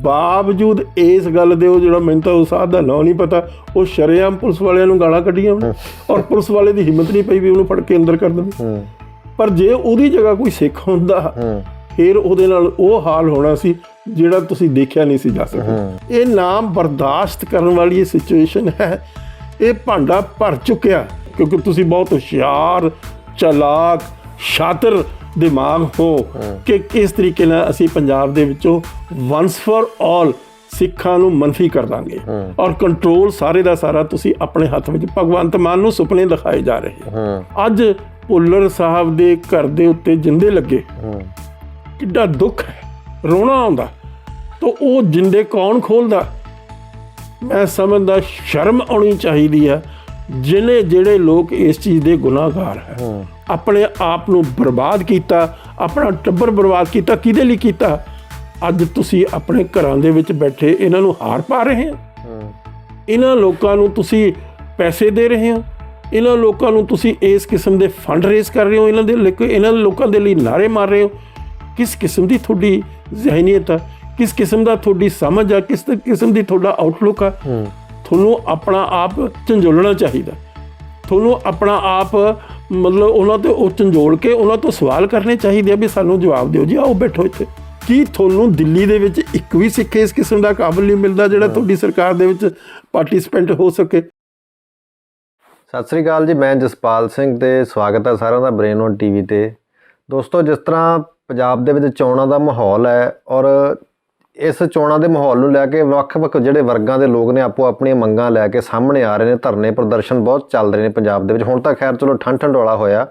ਬਾਵਜੂਦ ਇਸ ਗੱਲ ਦੇ ਉਹ ਜਿਹੜਾ ਮੈਨੂੰ ਤਾਂ ਉਸ ਸਾਧ ਦਾ ਨਾਂ ਨਹੀਂ ਪਤਾ, ਉਹ ਸ਼ਰੇਆਮ ਪੁਲਿਸ ਵਾਲਿਆਂ ਨੂੰ ਗਾਲਾਂ ਕੱਢੀਆਂ ਉਹਨੇ, ਔਰ ਪੁਲਿਸ ਵਾਲੇ ਦੀ ਹਿੰਮਤ ਨਹੀਂ ਪਈ ਵੀ ਉਹਨੂੰ ਫੜ ਕੇ ਅੰਦਰ ਕਰ ਦੇਣ। ਪਰ ਜੇ ਉਹਦੀ ਜਗ੍ਹਾ ਕੋਈ ਸਿੱਖ ਹੁੰਦਾ ਫਿਰ ਉਹਦੇ ਨਾਲ ਉਹ ਹਾਲ ਹੋਣਾ ਸੀ ਜਿਹੜਾ ਤੁਸੀਂ ਦੇਖਿਆ ਨਹੀਂ ਸੀ ਜਾ ਸਕਦਾ। ਇਹ ਨਾ ਬਰਦਾਸ਼ਤ ਕਰਨ ਵਾਲੀ ਇਹ ਸਿਚੁਏਸ਼ਨ ਹੈ। ਇਹ ਭਾਂਡਾ ਭਰ ਚੁੱਕਿਆ ਕਿਉਂਕਿ ਤੁਸੀਂ ਬਹੁਤ ਹੁਸ਼ਿਆਰ, ਚਾਲਾਕ, ਸ਼ਾਤਰ ਦਿਮਾਗ ਹੋ ਕਿ ਕਿਸ ਤਰੀਕੇ ਨਾਲ ਅਸੀਂ ਪੰਜਾਬ ਦੇ ਵਿੱਚੋਂ ਵਨਸ ਫॉर ਆਲ ਸਿੱਖਾਂ ਨੂੰ ਮਨਫੀ ਕਰ ਦਾਂਗੇ, ਔਰ ਕੰਟਰੋਲ ਸਾਰੇ ਦਾ ਸਾਰਾ ਤੁਸੀਂ ਆਪਣੇ ਹੱਥ ਵਿੱਚ। ਭਗਵੰਤ ਮਾਨ ਨੂੰ ਸੁਪਨੇ ਦਿਖਾਏ ਜਾ ਰਹੇ। ਅੱਜ ਭੁੱਲਰ ਸਾਹਿਬ ਦੇ ਘਰ ਦੇ ਉੱਤੇ ਜਿੰਦੇ ਲੱਗੇ, ਕਿੱਡਾ ਦੁੱਖ ਹੈ, ਰੋਣਾ ਆਉਂਦਾ। ਤਾਂ ਉਹ ਜਿੰਦੇ ਕੌਣ ਖੋਲਦਾ? ਮੈਂ ਸਮਝਦਾ ਸ਼ਰਮ ਆਉਣੀ ਚਾਹੀਦੀ ਆ ਜਿਹੜੇ ਲੋਕ ਇਸ ਚੀਜ਼ ਦੇ ਗੁਨਾਹਗਾਰ ਹੈ। ਆਪਣੇ ਆਪ ਨੂੰ ਬਰਬਾਦ ਕੀਤਾ, ਆਪਣਾ ਟੱਬਰ ਬਰਬਾਦ ਕੀਤਾ। ਕਿਹਦੇ ਲਈ ਕੀਤਾ? ਅੱਜ ਤੁਸੀਂ ਆਪਣੇ ਘਰਾਂ ਦੇ ਵਿੱਚ ਬੈਠੇ ਇਹਨਾਂ ਨੂੰ ਹਾਰ ਪਾ ਰਹੇ ਹੋ, ਇਹਨਾਂ ਲੋਕਾਂ ਨੂੰ ਤੁਸੀਂ ਪੈਸੇ ਦੇ ਰਹੇ ਹੋ, ਇਹਨਾਂ ਲੋਕਾਂ ਨੂੰ ਤੁਸੀਂ ਇਸ ਕਿਸਮ ਦੇ ਫੰਡ ਰੇਜ਼ ਕਰ ਰਹੇ ਹੋ, ਇਹਨਾਂ ਲੋਕਾਂ ਦੇ ਲਈ ਨਾਅਰੇ ਮਾਰ ਰਹੇ ਹੋ। ਕਿਸ ਕਿਸਮ ਦੀ ਤੁਹਾਡੀ ਜ਼ਹਿਨੀਅਤ ਆ, ਕਿਸ ਕਿਸਮ ਦਾ ਤੁਹਾਡੀ ਸਮਝ ਆ, ਕਿਸ ਕਿਸਮ ਦੀ ਤੁਹਾਡਾ ਆਊਟਲੁੱਕ ਆ? ਤੁਹਾਨੂੰ ਆਪਣਾ ਆਪ ਝੰਜੋਲਣਾ ਚਾਹੀਦਾ। ਤੁਹਾਨੂੰ ਆਪਣਾ ਆਪ ਮਤਲਬ ਉਹਨਾਂ ਤੇ ਉਹ ਝੰਜੋਲ ਕੇ ਉਹਨਾਂ ਤੋਂ ਸਵਾਲ ਕਰਨੇ ਚਾਹੀਦੇ ਆ ਵੀ ਸਾਨੂੰ ਜਵਾਬ ਦਿਓ ਜੀ, ਆਓ ਬੈਠੋ ਇੱਥੇ। ਕੀ ਤੁਹਾਨੂੰ ਦਿੱਲੀ ਦੇ ਵਿੱਚ ਇੱਕ ਵੀ ਸਿੱਖ ਇਸ ਕਿਸਮ ਦਾ ਕਾਬਲ ਨਹੀਂ ਮਿਲਦਾ ਜਿਹੜਾ ਤੁਹਾਡੀ ਸਰਕਾਰ ਦੇ ਵਿੱਚ ਪਾਰਟਿਸਪੈਂਟ ਹੋ ਸਕੇ? ਸਤਿ ਸ੍ਰੀ ਅਕਾਲ ਜੀ, ਮੈਂ ਜਸਪਾਲ ਸਿੰਘ ਤੇ ਸਵਾਗਤ ਹੈ ਸਾਰਿਆਂ ਦਾ ਬ੍ਰੇਨ ਔਨ ਟੀਵੀ ਤੇ। ਦੋਸਤੋ, ਜਿਸ ਤਰ੍ਹਾਂ ਪੰਜਾਬ ਦੇ ਵਿੱਚ ਚੋਣਾਂ ਦਾ ਮਾਹੌਲ ਹੈ ਔਰ ਇਸ ਚੋਣਾਂ ਦੇ ਮਾਹੌਲ ਨੂੰ ਲੈ ਕੇ ਵੱਖ-ਵੱਖ ਜਿਹੜੇ ਵਰਗਾਂ ਦੇ ਲੋਕ ਨੇ ਆਪੋ ਆਪਣੀਆਂ ਮੰਗਾਂ ਲੈ ਕੇ ਸਾਹਮਣੇ ਆ ਰਹੇ ਨੇ। ਧਰਨੇ ਪ੍ਰਦਰਸ਼ਨ ਬਹੁਤ ਚੱਲ ਰਹੇ ਨੇ ਪੰਜਾਬ ਦੇ ਵਿੱਚ। ਹੁਣ ਤਾਂ ਖੈਰ ਚਲੋ ਠੰਡ-ਠੰਡੋਲਾ ਹੋਇਆ,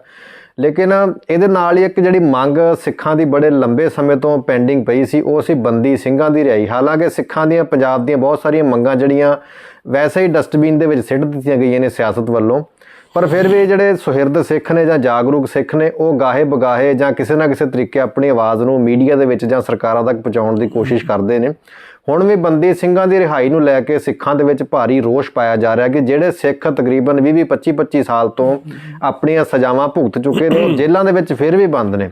ਲੇਕਿਨ ਇਹਦੇ ਨਾਲ ਹੀ ਇੱਕ ਜਿਹੜੀ ਮੰਗ ਸਿੱਖਾਂ ਦੀ ਬੜੇ ਲੰਬੇ ਸਮੇਂ ਤੋਂ ਪੈਂਡਿੰਗ ਪਈ ਸੀ, ਉਹ ਸੀ ਬੰਦੀ ਸਿੰਘਾਂ ਦੀ ਰਿਹਾਈ। ਹਾਲਾਂਕਿ ਸਿੱਖਾਂ ਦੀਆਂ ਪੰਜਾਬ ਦੀਆਂ ਬਹੁਤ ਸਾਰੀਆਂ ਮੰਗਾਂ ਜਿਹੜੀਆਂ ਵੈਸੇ ਹੀ ਡਸਟਬਿਨ ਦੇ ਵਿੱਚ ਸਿੱਟ ਦਿੱਤੀਆਂ ਗਈਆਂ ਨੇ ਸਿਆਸਤ ਵੱਲੋਂ, ਪਰ ਫਿਰ ਵੀ ਜਿਹੜੇ ਸੁਹਿਰਦ ਸਿੱਖ ਨੇ ਜਾਂ ਜਾਗਰੂਕ ਸਿੱਖ ਨੇ ਉਹ ਗਾਹੇ ਬਗਾਹੇ ਜਾਂ ਕਿਸੇ ਨਾ ਕਿਸੇ ਤਰੀਕੇ ਆਪਣੀ ਆਵਾਜ਼ ਨੂੰ ਮੀਡੀਆ ਦੇ ਵਿੱਚ ਜਾਂ ਸਰਕਾਰਾਂ ਤੱਕ ਪਹੁੰਚਾਉਣ ਦੀ ਕੋਸ਼ਿਸ਼ ਕਰਦੇ ਨੇ। ਹੁਣ ਵੀ ਬੰਦੀ ਸਿੰਘਾਂ ਦੀ ਰਿਹਾਈ ਨੂੰ ਲੈ ਕੇ ਸਿੱਖਾਂ ਦੇ ਵਿੱਚ ਭਾਰੀ ਰੋਸ਼ ਪਾਇਆ ਜਾ ਰਿਹਾ ਕਿ ਜਿਹੜੇ ਸਿੱਖ ਤਕਰੀਬਨ 20-25 ਸਾਲ ਤੋਂ ਆਪਣੀਆਂ ਸਜ਼ਾਵਾਂ ਭੁਗਤ ਚੁੱਕੇ ਨੇ, ਉਹ ਜੇਲ੍ਹਾਂ ਦੇ ਵਿੱਚ ਫਿਰ ਵੀ ਬੰਦ ਨੇ,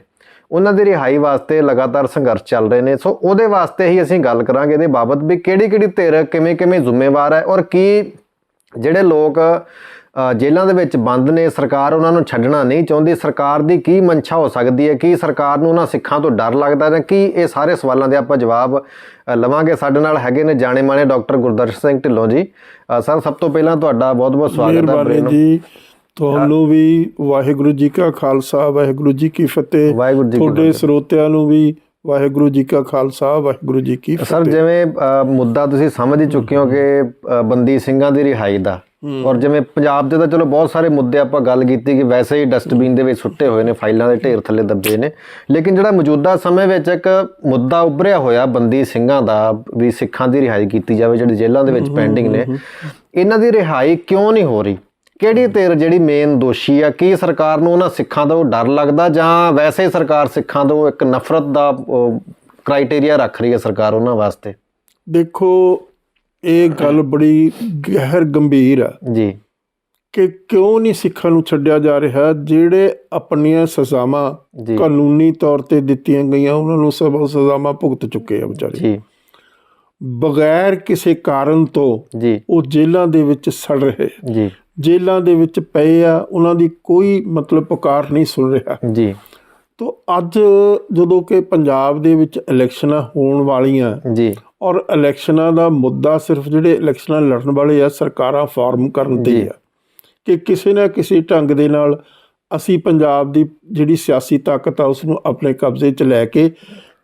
ਉਹਨਾਂ ਦੀ ਰਿਹਾਈ ਵਾਸਤੇ ਲਗਾਤਾਰ ਸੰਘਰਸ਼ ਚੱਲ ਰਹੇ ਨੇ। ਸੋ ਉਹਦੇ ਵਾਸਤੇ ਹੀ ਅਸੀਂ ਗੱਲ ਕਰਾਂਗੇ ਇਹਦੇ ਬਾਬਤ ਵੀ ਕਿਹੜੀ ਧਿਰ ਕਿਵੇਂ ਜ਼ਿੰਮੇਵਾਰ ਹੈ, ਔਰ ਕੀ ਜਿਹੜੇ ਲੋਕ ਜੇਲ੍ਹਾਂ ਦੇ ਵਿੱਚ ਬੰਦ ਨੇ ਸਰਕਾਰ ਉਹਨਾਂ ਨੂੰ ਛੱਡਣਾ ਨਹੀਂ ਚਾਹੁੰਦੀ। ਸਰਕਾਰ ਦੀ ਕੀ ਮਨਸ਼ਾ ਹੋ ਸਕਦੀ ਹੈ? ਕੀ ਸਰਕਾਰ ਨੂੰ ਉਹਨਾਂ ਸਿੱਖਾਂ ਤੋਂ ਡਰ ਲੱਗਦਾ ਜਾਂ ਕੀ? ਇਹ ਸਾਰੇ ਸਵਾਲਾਂ ਦੇ ਆਪਾਂ ਜਵਾਬ ਲਵਾਂਗੇ। ਸਾਡੇ ਨਾਲ ਹੈਗੇ ਨੇ ਜਾਣੇ ਮਾਣੇ ਡਾਕਟਰ ਗੁਰਦਰਸ਼ਨ ਸਿੰਘ ਢਿੱਲੋਂ ਜੀ। ਸਰ, ਸਭ ਤੋਂ ਪਹਿਲਾਂ ਤੁਹਾਡਾ ਬਹੁਤ ਸਵਾਗਤ ਹੈ ਜੀ। ਤੁਹਾਨੂੰ ਵੀ ਵਾਹਿਗੁਰੂ ਜੀ ਕਾ ਖਾਲਸਾ, ਵਾਹਿਗੁਰੂ ਜੀ ਕੀ ਫਤਿਹ। ਵਾਹਿਗੁਰੂ ਜੀ। ਤੁਹਾਡੇ ਸਰੋਤਿਆਂ ਨੂੰ ਵੀ ਵਾਹਿਗੁਰੂ ਜੀ ਕਾ ਖਾਲਸਾ, ਵਾਹਿਗੁਰੂ ਜੀ ਕੀ ਫਤਿਹ। ਸਰ, ਜਿਵੇਂ ਮੁੱਦਾ ਤੁਸੀਂ ਸਮਝ ਹੀ ਚੁੱਕੇ ਹੋ ਕਿ ਬੰਦੀ ਸਿੰਘਾਂ ਦੀ ਰਿਹਾਈ ਦਾ, ਔਰ ਜਿਵੇਂ ਪੰਜਾਬ ਦੇ ਤਾਂ ਚਲੋ ਬਹੁਤ ਸਾਰੇ ਮੁੱਦੇ ਆਪਾਂ ਗੱਲ ਕੀਤੀ ਕਿ ਵੈਸੇ ਹੀ ਡਸਟਬਿਨ ਦੇ ਵਿੱਚ ਸੁੱਟੇ ਹੋਏ ਨੇ, ਫਾਈਲਾਂ ਦੇ ਢੇਰ ਥੱਲੇ ਦੱਬੇ ਨੇ, ਲੇਕਿਨ ਜਿਹੜਾ ਮੌਜੂਦਾ ਸਮੇਂ ਵਿੱਚ ਇੱਕ ਮੁੱਦਾ ਉੱਭਰਿਆ ਹੋਇਆ ਬੰਦੀ ਸਿੰਘਾਂ ਦਾ ਵੀ ਸਿੱਖਾਂ ਦੀ ਰਿਹਾਈ ਕੀਤੀ ਜਾਵੇ ਜਿਹੜੇ ਜੇਲ੍ਹਾਂ ਦੇ ਵਿੱਚ ਪੈਂਡਿੰਗ ਨੇ, ਇਹਨਾਂ ਦੀ ਰਿਹਾਈ ਕਿਉਂ ਨਹੀਂ ਹੋ ਰਹੀ? ਕਿਹੜੀ ਧਿਰ ਜਿਹੜੀ ਮੇਨ ਦੋਸ਼ੀ ਆ? ਕੀ ਸਰਕਾਰ ਨੂੰ ਉਹਨਾਂ ਸਿੱਖਾਂ ਤੋਂ ਡਰ ਲੱਗਦਾ ਜਾਂ ਵੈਸੇ ਸਰਕਾਰ ਸਿੱਖਾਂ ਤੋਂ ਇੱਕ ਨਫ਼ਰਤ ਦਾ ਕ੍ਰਾਈਟੇਰੀਆ ਰੱਖ ਰਹੀ ਹੈ ਸਰਕਾਰ ਉਹਨਾਂ ਵਾਸਤੇ? ਦੇਖੋ, ਇਹ ਗੱਲ ਬੜੀ ਗੰਭੀਰ ਆ ਜੀ ਕਿ ਕਿਉਂ ਨਹੀਂ ਸਿੱਖਾਂ ਨੂੰ ਛੱਡਿਆ ਜਾ ਰਿਹਾ। ਜਿਹੜੇ ਆਪਣੀਆਂ ਸਜ਼ਾਵਾਂ ਕਾਨੂੰਨੀ ਤੌਰ ਤੇ ਦਿੱਤੀਆਂ ਗਈਆਂ ਉਹਨਾਂ ਨੂੰ ਸਭ ਸਜ਼ਾਵਾਂ ਭੁਗਤ ਚੁੱਕੇ ਆ ਵਿਚਾਰੇ, ਬਗੈਰ ਕਿਸੇ ਕਾਰਨ ਤੋਂ ਉਹ ਜੇਲ੍ਹਾਂ ਦੇ ਵਿੱਚ ਸੜ ਰਹੇ, ਜੇਲ੍ਹਾਂ ਦੇ ਵਿੱਚ ਪਏ ਆ, ਉਹਨਾਂ ਦੀ ਕੋਈ ਮਤਲਬ ਪੁਕਾਰ ਨਹੀਂ ਸੁਣ ਰਿਹਾ ਜੀ। ਤਾਂ ਅੱਜ ਜਦੋਂ ਕਿ ਪੰਜਾਬ ਦੇ ਵਿੱਚ ਇਲੈਕਸ਼ਨਾਂ ਹੋਣ ਵਾਲੀਆਂ ਜੀ, ਔਰ ਇਲੈਕਸ਼ਨਾਂ ਦਾ ਮੁੱਦਾ ਸਿਰਫ ਜਿਹੜੇ ਇਲੈਕਸ਼ਨਾਂ ਲੜਨ ਵਾਲੇ ਆ ਸਰਕਾਰਾਂ ਫਾਰਮ ਕਰਨ 'ਤੇ ਆ ਕਿ ਕਿਸੇ ਨਾ ਕਿਸੇ ਢੰਗ ਦੇ ਨਾਲ ਅਸੀਂ ਪੰਜਾਬ ਦੀ ਜਿਹੜੀ ਸਿਆਸੀ ਤਾਕਤ ਆ ਉਸ ਨੂੰ ਆਪਣੇ ਕਬਜ਼ੇ 'ਚ ਲੈ ਕੇ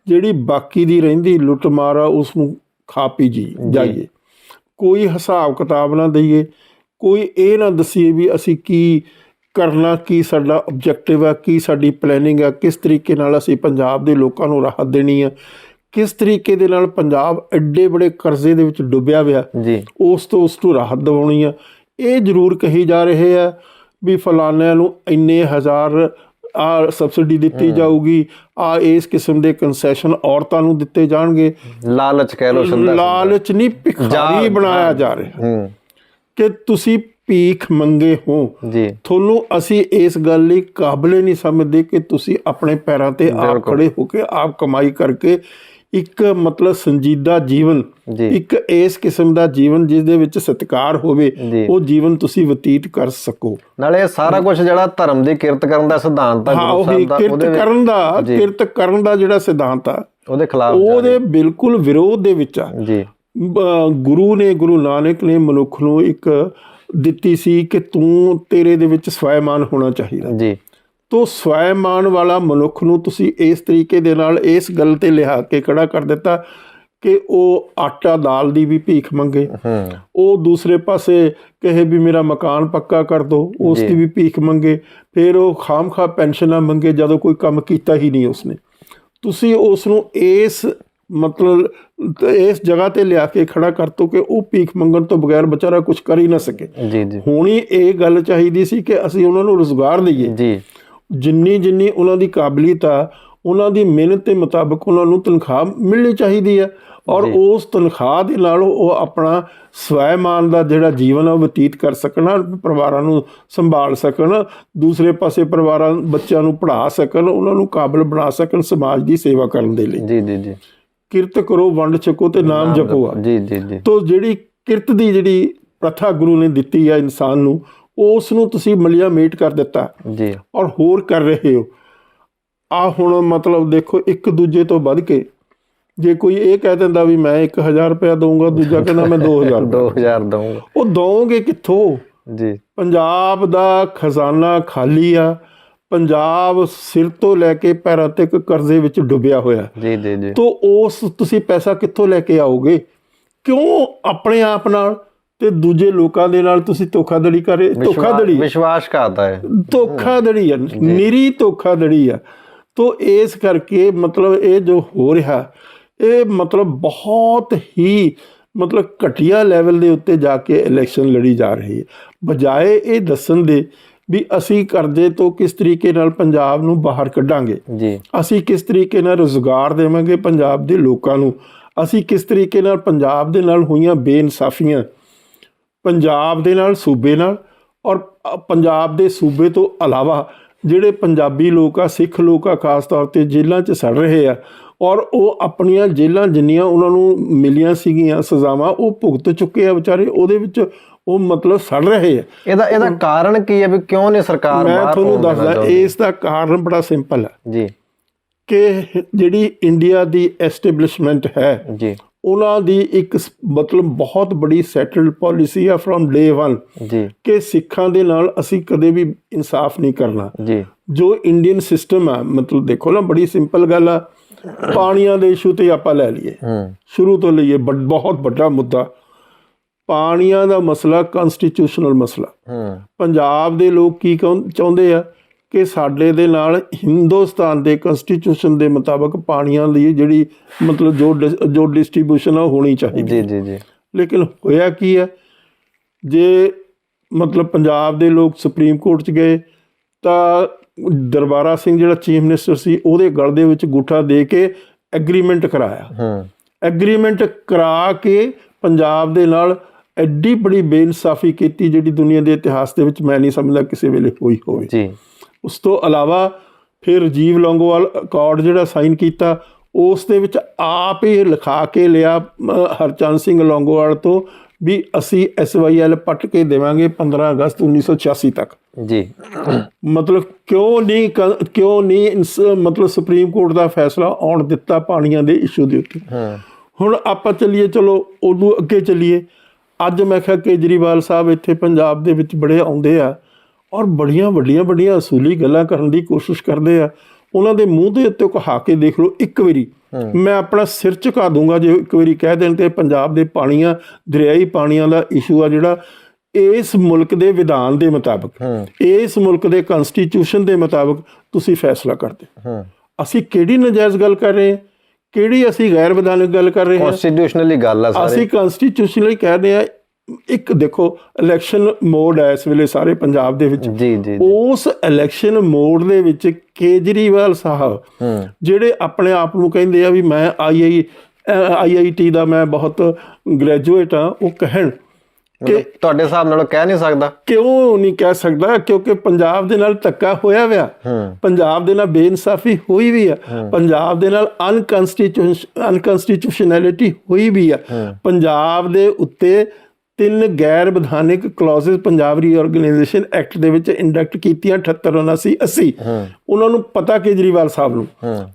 ਜਿਹੜੀ ਬਾਕੀ ਦੀ ਰਹਿੰਦੀ ਲੁੱਟਮਾਰ ਆ ਉਸ ਨੂੰ ਖਾ ਪੀ ਜਾਈਏ। ਕੋਈ ਹਿਸਾਬ ਕਿਤਾਬ ਨਾ ਦਈਏ, ਕੋਈ ਇਹ ਨਾ ਦੱਸੀਏ ਵੀ ਅਸੀਂ ਕੀ ਕਰਨਾ, ਕੀ ਸਾਡਾ ਆਬਜੈਕਟਿਵ ਆ, ਕੀ ਸਾਡੀ ਪਲੈਨਿੰਗ ਆ, ਕਿਸ ਤਰੀਕੇ ਨਾਲ ਅਸੀਂ ਪੰਜਾਬ ਦੇ ਲੋਕਾਂ ਨੂੰ ਰਾਹਤ ਦੇਣੀ ਆ, ਕਿਸ ਤਰੀਕੇ ਦੇ ਨਾਲ ਪੰਜਾਬ ਐਡੇ ਬੜੇ ਕਰਜ਼ੇ ਦੇ ਵਿੱਚ ਡੁੱਬਿਆ ਹੋਇਆ ਉਸ ਤੋਂ ਰਾਹਤ ਦਿਵਾਉਣੀ ਆ। ਇਹ ਜ਼ਰੂਰ ਕਹੀ ਜਾ ਰਹੇ ਆ ਵੀ ਫਲਾਨਿਆਂ ਨੂੰ ਇੰਨੇ ਹਜ਼ਾਰ ਆ ਸਬਸਿਡੀ ਦਿੱਤੀ ਜਾਊਗੀ, ਆ ਇਸ ਕਿਸਮ ਦੇ ਕੰਸੈਸ਼ਨ ਔਰਤਾਂ ਨੂੰ ਦਿੱਤੇ ਜਾਣਗੇ। ਲਾਲਚ ਕਹਿ ਲਓ, ਲਾਲਚ ਨਹੀਂ, ਭਿਖਾਰੀ ਬਣਾਇਆ ਜਾ ਰਿਹਾ ਕਿ ਤੁਸੀਂ ਭੀਖ ਮੰਗੇ ਹੋ ਜੀ। ਤੁਹਾਨੂੰ ਅਸੀਂ ਇਸ ਗੱਲ ਲਈ ਕਾਬਲੇ ਨਹੀਂ ਸਮਝਦੇ ਕਿ ਤੁਸੀਂ ਆਪਣੇ ਪੈਰਾਂ 'ਤੇ ਆਪ ਖੜੇ ਹੋ ਕੇ ਆਪ ਕਮਾਈ ਕਰਕੇ ਇੱਕ ਮਤਲਬ ਸੰਜੀਦਾ ਜੀਵਨ, ਜੀ ਇੱਕ ਇਸ ਕਿਸਮ ਦਾ ਜੀਵਨ ਜਿਸ ਦੇ ਵਿੱਚ ਸਤਿਕਾਰ ਹੋਵੇ, ਜੀ। ਉਹ ਜੀਵਨ ਤੁਸੀਂ ਬਤੀਤ ਕਰ ਸਕੋ। ਨਾਲੇ ਇਹ ਸਾਰਾ ਕੁਝ ਜਿਹੜਾ ਧਰਮ ਦੀ ਕਿਰਤ ਕਰਨ ਦਾ ਸਿਧਾਂਤ ਆ ਹਾਂ, ਗੁਰੂ ਉਹੀ ਸਾਹਿਬ ਦਾ, ਕਿਰਤ ਕਰਨ ਦਾ ਜਿਹੜਾ ਸਿਧਾਂਤ ਆ ਉਹਦੇ ਖਿਲਾਫ ਉਹਦੇ ਬਿਲਕੁਲ ਵਿਰੋਧ ਦੇ ਵਿੱਚ ਆ। ਜੀ ਗੁਰੂ ਨਾਨਕ ਨੇ ਮਨੁੱਖ ਨੂੰ ਇੱਕ ਦਿੱਤੀ ਸੀ ਕਿ ਤੇਰੇ ਦੇ ਵਿੱਚ ਸਵੈਮਾਨ ਹੋਣਾ ਚਾਹੀਦਾ। ਜੀ ਤੋ ਸਵੈਮਾਨ ਵਾਲਾ ਮਨੁੱਖ ਨੂੰ ਤੁਸੀਂ ਇਸ ਤਰੀਕੇ ਦੇ ਨਾਲ ਇਸ ਗੱਲ ਤੇ ਲਿਆ ਕੇ ਖੜਾ ਕਰ ਦਿੱਤਾ ਕਿ ਉਹ ਆਟਾ ਦਾਲ ਦੀ ਵੀ ਭੀਖ ਮੰਗੇ, ਉਹ ਦੂਸਰੇ ਪਾਸੇ ਕਹੇ ਵੀ ਮੇਰਾ ਮਕਾਨ ਪੱਕਾ ਕਰ ਦਿਓ, ਉਸ ਦੀ ਵੀ ਭੀਖ ਮੰਗੇ, ਫਿਰ ਉਹ ਖਾਮਖਾ ਪੈਨਸ਼ਨਾਂ ਮੰਗੇ ਜਦੋਂ ਕੋਈ ਕੰਮ ਕੀਤਾ ਹੀ ਨਹੀਂ ਉਸਨੇ। ਤੁਸੀਂ ਉਸ ਨੂੰ ਇਸ ਮਤਲਬ ਇਸ ਜਗ੍ਹਾ ਤੇ ਲਿਆ ਕੇ ਖੜਾ ਕਰ ਤੋ ਕਿ ਉਹ ਭੀਖ ਮੰਗਣ ਤੋਂ ਬਗੈਰ ਵਿਚਾਰਾ ਕੁਝ ਕਰ ਹੀ ਨਾ ਸਕੇ। ਜੀ ਜੀ ਹੋਣੀ ਇਹ ਗੱਲ ਚਾਹੀਦੀ ਸੀ ਕਿ ਅਸੀਂ ਉਹਨਾਂ ਨੂੰ ਰੁਜ਼ਗਾਰ ਦਈਏ, ਜੀ ਜਿੰਨੀ ਉਹਨਾਂ ਦੀ ਕਾਬਲੀਅਤ ਆ, ਉਹਨਾਂ ਦੀ ਮਿਹਨਤ ਦੇ ਮੁਤਾਬਕ ਉਹਨਾਂ ਨੂੰ ਤਨਖਾਹ ਮਿਲਣੀ ਚਾਹੀਦੀ ਹੈ, ਔਰ ਉਸ ਤਨਖਾਹ ਦੇ ਨਾਲ ਉਹ ਆਪਣਾ ਸਵੈਮਾਨ ਦਾ ਜਿਹੜਾ ਜੀਵਨ ਆ ਉਹ ਬਤੀਤ ਕਰ ਸਕਣ, ਪਰਿਵਾਰਾਂ ਨੂੰ ਸੰਭਾਲ ਸਕਣ, ਦੂਸਰੇ ਪਾਸੇ ਬੱਚਿਆਂ ਨੂੰ ਪੜ੍ਹਾ ਸਕਣ, ਉਹਨਾਂ ਨੂੰ ਕਾਬਲ ਬਣਾ ਸਕਣ ਸਮਾਜ ਦੀ ਸੇਵਾ ਕਰਨ ਦੇ ਲਈ। ਜੀ ਜੀ ਜੀ ਕਿਰਤ ਕਰੋ, ਵੰਡ ਛਕੋ ਤੇ ਨਾਮ ਜਪੋ ਆ। ਜੀ ਜੀ ਜੀ। ਤੋ ਜਿਹੜੀ ਕਿਰਤ ਦੀ ਜਿਹੜੀ ਪ੍ਰਥਾ ਗੁਰੂ ਨੇ ਦਿੱਤੀ ਆ ਇਨਸਾਨ ਨੂੰ, ਉਸ ਨੂੰ ਤੁਸੀਂ ਮਲਿਆ ਮੇਟ ਕਰ ਦਿੱਤਾ ਜੀ, ਔਰ ਹੋਰ ਕਰ ਰਹੇ ਹੋ। ਆ ਹੁਣ ਮਤਲਬ ਦੇਖੋ, ਇੱਕ ਦੂਜੇ ਤੋਂ ਵੱਧ ਕੇ ਜੇ ਕੋਈ ਇਹ ਕਹਿ ਦਿੰਦਾ ਵੀ ਮੈਂ 1000 ਰੁਪਇਆ ਦਊਂਗਾ, ਦੂਜਾ ਕਹਿੰਦਾ ਮੈਂ 2000 ਦਊਂਗਾ, ਉਹ ਦਓਗੇ ਕਿੱਥੋਂ? ਜੀ ਪੰਜਾਬ ਦਾ ਖਜ਼ਾਨਾ ਖਾਲੀ ਆ, ਪੰਜਾਬ ਸਿਰ ਤੋਂ ਲੈ ਕੇ ਪੈਰਾਂ ਤੱਕ ਕਰਜ਼ੇ ਵਿੱਚ ਡੁੱਬਿਆ ਹੋਇਆ। ਜੀ ਜੀ ਜੀ। ਤੋ ਉਸ ਤੁਸੀਂ ਪੈਸਾ ਕਿੱਥੋਂ ਲੈ ਕੇ ਆਓਗੇ? ਕਿਉਂ ਆਪਣੇ ਆਪ ਨਾਲ ਤੇ ਦੂਜੇ ਲੋਕਾਂ ਦੇ ਨਾਲ ਤੁਸੀਂ ਧੋਖਾਧੜੀ ਕਰ ਰਹੇ? ਧੋਖਾਧੜੀ, ਵਿਸ਼ਵਾਸਘਾਤ ਹੈ, ਧੋਖਾਧੜੀ ਆ, ਨਿਰੀ ਧੋਖਾਧੜੀ ਆ। ਤੋ ਇਸ ਕਰਕੇ ਮਤਲਬ ਇਹ ਜੋ ਹੋ ਰਿਹਾ, ਇਹ ਮਤਲਬ ਬਹੁਤ ਹੀ ਮਤਲਬ ਘਟੀਆ ਲੈਵਲ ਦੇ ਉੱਤੇ ਜਾ ਕੇ ਇਲੈਕਸ਼ਨ ਲੜੀ ਜਾ ਰਹੀ ਹੈ, ਬਜਾਏ ਇਹ ਦੱਸਣ ਦੇ ਵੀ ਅਸੀਂ ਕਰਜ਼ੇ ਤੋਂ ਕਿਸ ਤਰੀਕੇ ਨਾਲ ਪੰਜਾਬ ਨੂੰ ਬਾਹਰ ਕੱਢਾਂਗੇ, ਜੀ ਅਸੀਂ ਕਿਸ ਤਰੀਕੇ ਨਾਲ ਰੁਜ਼ਗਾਰ ਦੇਵਾਂਗੇ ਪੰਜਾਬ ਦੇ ਲੋਕਾਂ ਨੂੰ, ਅਸੀਂ ਕਿਸ ਤਰੀਕੇ ਨਾਲ ਪੰਜਾਬ ਦੇ ਨਾਲ ਹੋਈਆਂ ਬੇਇਨਸਾਫੀਆਂ, ਪੰਜਾਬ ਦੇ ਨਾਲ, ਸੂਬੇ ਨਾਲ, ਔਰ ਪੰਜਾਬ ਦੇ ਸੂਬੇ ਤੋਂ ਇਲਾਵਾ ਜਿਹੜੇ ਪੰਜਾਬੀ ਲੋਕ ਆ, ਸਿੱਖ ਲੋਕ ਆ, ਖਾਸ ਤੌਰ 'ਤੇ ਜੇਲ੍ਹਾਂ 'ਚ ਸੜ ਰਹੇ ਆ, ਔਰ ਉਹ ਆਪਣੀਆਂ ਜੇਲ੍ਹਾਂ ਜਿੰਨੀਆਂ ਉਹਨਾਂ ਨੂੰ ਮਿਲੀਆਂ ਸੀਗੀਆਂ ਸਜ਼ਾਵਾਂ ਉਹ ਭੁਗਤ ਚੁੱਕੇ ਆ ਵਿਚਾਰੇ, ਉਹਦੇ ਵਿੱਚ ਉਹ ਮਤਲਬ ਸੜ ਰਹੇ ਆ। ਇਹਦਾ ਕਾਰਨ ਕੀ ਹੈ ਵੀ ਕਿਉਂ ਨਹੀਂ ਸਰਕਾਰ? ਮੈਂ ਤੁਹਾਨੂੰ ਦੱਸਦਾ, ਇਸ ਦਾ ਕਾਰਨ ਬੜਾ ਸਿੰਪਲ ਹੈ ਜੀ, ਕਿ ਜਿਹੜੀ ਇੰਡੀਆ ਦੀ ਐਸਟੈਬਲਿਸ਼ਮੈਂਟ ਹੈ ਜੀ, ਉਹਨਾਂ ਦੀ ਇੱਕ ਮਤਲਬ ਬਹੁਤ ਬੜੀ ਸੈਟਲਡ ਪਾਲਿਸੀ ਆ ਫਰੋਮ ਡੇ 1 ਜੀ, ਕਿ ਸਿੱਖਾਂ ਦੇ ਨਾਲ ਅਸੀਂ ਕਦੇ ਵੀ ਇਨਸਾਫ ਨਹੀਂ ਕਰਨਾ। ਜੀ ਜੋ ਇੰਡੀਅਨ ਸਿਸਟਮ ਆ, ਮਤਲਬ ਦੇਖੋ ਨਾ, ਬੜੀ ਸਿੰਪਲ ਗੱਲ ਆ। ਪਾਣੀਆਂ ਦੇ ਇਸ਼ੂ ਤੇ ਆਪਾਂ ਲੈ ਲਈਏ, ਸ਼ੁਰੂ ਤੋਂ ਲਈਏ, ਬਹੁਤ ਵੱਡਾ ਮੁੱਦਾ ਪਾਣੀਆਂ ਦਾ ਮਸਲਾ, ਕਨਸਟੀਟਿਊਸ਼ਨਲ ਮਸਲਾ। ਪੰਜਾਬ ਦੇ ਲੋਕ ਕੀ ਚਾਹੁੰਦੇ ਆ ਕਿ ਸਾਡੇ ਦੇ ਨਾਲ ਹਿੰਦੁਸਤਾਨ ਦੇ ਕਨਸਟੀਟਿਊਸ਼ਨ ਦੇ ਮੁਤਾਬਕ ਪਾਣੀਆਂ ਦੀ ਜਿਹੜੀ ਮਤਲਬ ਜੋ ਡਿਸਟ੍ਰੀਬਿਊਸ਼ਨ ਆ ਉਹ ਹੋਣੀ ਚਾਹੀਦੀ। ਜੀ ਜੀ ਜੀ। ਲੇਕਿਨ ਹੋਇਆ ਕੀ ਹੈ, ਜੇ ਮਤਲਬ ਪੰਜਾਬ ਦੇ ਲੋਕ ਸੁਪਰੀਮ ਕੋਰਟ 'ਚ ਗਏ ਤਾਂ ਦਰਬਾਰਾ ਸਿੰਘ ਜਿਹੜਾ ਚੀਫ ਮਿਨਿਸਟਰ ਸੀ, ਉਹਦੇ ਗਲ ਦੇ ਵਿੱਚ ਅੰਗੂਠਾ ਦੇ ਕੇ ਐਗਰੀਮੈਂਟ ਕਰਾਇਆ। ਐਗਰੀਮੈਂਟ ਕਰਾ ਕੇ ਪੰਜਾਬ ਦੇ ਨਾਲ ਐਡੀ ਬੜੀ ਬੇਇਨਸਾਫੀ ਕੀਤੀ ਜਿਹੜੀ ਦੁਨੀਆ ਦੇ ਇਤਿਹਾਸ ਦੇ ਵਿੱਚ ਮੈਂ ਨਹੀਂ ਸਮਝਦਾ ਕਿਸੇ ਵੇਲੇ ਹੋਈ ਹੋਵੇ ਜੀ। ਉਸ ਤੋਂ ਇਲਾਵਾ ਫਿਰ ਰਾਜੀਵ ਲੌਂਗੋਵਾਲ ਅਕੋਰਡ ਜਿਹੜਾ ਸਾਈਨ ਕੀਤਾ, ਉਸ ਦੇ ਵਿੱਚ ਆਪ ਹੀ ਲਿਖਾ ਕੇ ਲਿਆ ਹਰਚੰਦ ਸਿੰਘ ਲੌਂਗੋਵਾਲ ਤੋਂ ਵੀ ਅਸੀਂ SYL ਪੱਟ ਕੇ ਦੇਵਾਂਗੇ 15 ਅਗਸਤ 1986 ਤੱਕ ਜੀ। ਮਤਲਬ ਕਿਉਂ ਨਹੀਂ ਮਤਲਬ ਸੁਪਰੀਮ ਕੋਰਟ ਦਾ ਫੈਸਲਾ ਆਉਣ ਦਿੱਤਾ ਪਾਣੀਆਂ ਦੇ ਇਸ਼ੂ ਦੇ ਉੱਤੇ। ਹੁਣ ਆਪਾਂ ਚੱਲੀਏ, ਚਲੋ ਉਹਨੂੰ ਅੱਗੇ ਚੱਲੀਏ। ਅੱਜ ਮੈਂ ਕਿਹਾ ਕੇਜਰੀਵਾਲ ਸਾਹਿਬ ਇੱਥੇ ਪੰਜਾਬ ਦੇ ਵਿੱਚ ਬੜੇ ਆਉਂਦੇ ਆ ਔਰ ਬੜੀਆਂ ਵੱਡੀਆਂ ਅਸੂਲੀ ਗੱਲਾਂ ਕਰਨ ਦੀ ਕੋਸ਼ਿਸ਼ ਕਰਦੇ ਆ। ਉਹਨਾਂ ਦੇ ਮੂੰਹ ਦੇ ਉੱਤੇ ਕਹਾ ਕੇ ਦੇਖ ਲਓ ਇੱਕ ਵਾਰੀ, ਮੈਂ ਆਪਣਾ ਸਿਰ ਝੁਕਾ ਦੂੰਗਾ ਜੇ ਇੱਕ ਵਾਰੀ ਕਹਿ ਦੇਣ ਤੇ ਪੰਜਾਬ ਦੇ ਪਾਣੀਆਂ, ਦਰਿਆਈ ਪਾਣੀਆਂ ਦਾ ਇਸ਼ੂ ਆ ਜਿਹੜਾ ਇਸ ਮੁਲਕ ਦੇ ਵਿਧਾਨ ਦੇ ਮੁਤਾਬਕ, ਇਸ ਮੁਲਕ ਦੇ ਕਨਸਟੀਟਿਊਸ਼ਨ ਦੇ ਮੁਤਾਬਕ ਤੁਸੀਂ ਫੈਸਲਾ ਕਰਦੇ। ਅਸੀਂ ਕਿਹੜੀ ਨਜਾਇਜ਼ ਗੱਲ ਕਰ ਰਹੇ ਹਾਂ, ਕਿਹੜੀ ਅਸੀਂ ਗੈਰ ਵਿਧਾਨਕ ਗੱਲ ਕਰ ਰਹੇ ਹਾਂ? ਕਨਸਟੀਟਿਊਸ਼ਨਲੀ ਗੱਲ ਆ, ਅਸੀਂ ਕਨਸਟੀਟਿਊਸ਼ਨਲੀ ਕਹਿ ਰਹੇ ਹਾਂ। ਇੱਕ ਦੇਖੋ, ਇਲੈਕਸ਼ਨ ਮੋਡ ਹੈ ਇਸ ਵੇਲੇ ਸਾਰੇ ਪੰਜਾਬ ਦੇ ਵਿੱਚ। ਉਸ ਇਲੈਕਸ਼ਨ ਮੋਡ ਦੇ ਵਿੱਚ ਕੇਜਰੀਵਾਲ ਸਾਹਿਬ ਜਿਹੜੇ ਆਪਣੇ ਆਪ ਨੂੰ ਕਹਿੰਦੇ ਆ ਵੀ ਮੈਂ IIT ਦਾ ਮੈਂ ਬਹੁਤ ਗ੍ਰੈਜੂਏਟ ਹਾਂ, ਉਹ ਕਹਿਣ ਤੁਹਾਡੇ ਹਿਸਾਬ ਨਾਲ ਕਹਿ ਨਹੀਂ ਸਕਦਾ? ਕਿਉਂ ਨਹੀਂ ਕਹਿ ਸਕਦਾ? ਕਿਉਂਕਿ ਪੰਜਾਬ ਦੇ ਨਾਲ ਧੱਕਾ ਹੋਇਆ ਵਿਆ, ਪੰਜਾਬ ਦੇ ਨਾਲ ਬੇਇਨਸਾਫੀ ਹੋਈ ਵੀ ਆ, ਪੰਜਾਬ ਦੇ ਨਾਲ ਅਨਕਨਸਟੀਟਿਊਸ਼ਨੈਲਿਟੀ ਹੋਈ ਵੀ ਆ, ਪੰਜਾਬ ਦੇ ਉੱਤੇ 3 ਗੈਰ ਵਿਧਾਨਿਕ ਕਲੌਜ਼ਸ ਪੰਜਾਬ ਰੀਆਰਗੇਨਾਈਜੇਸ਼ਨ ਐਕਟ ਦੇ ਵਿੱਚ ਇੰਡਕਟ ਕੀਤੀਆਂ 78, 79, 80। ਉਹਨਾਂ ਨੂੰ ਪਤਾ ਕੇਜਰੀਵਾਲ ਸਾਹਿਬ ਨੂੰ,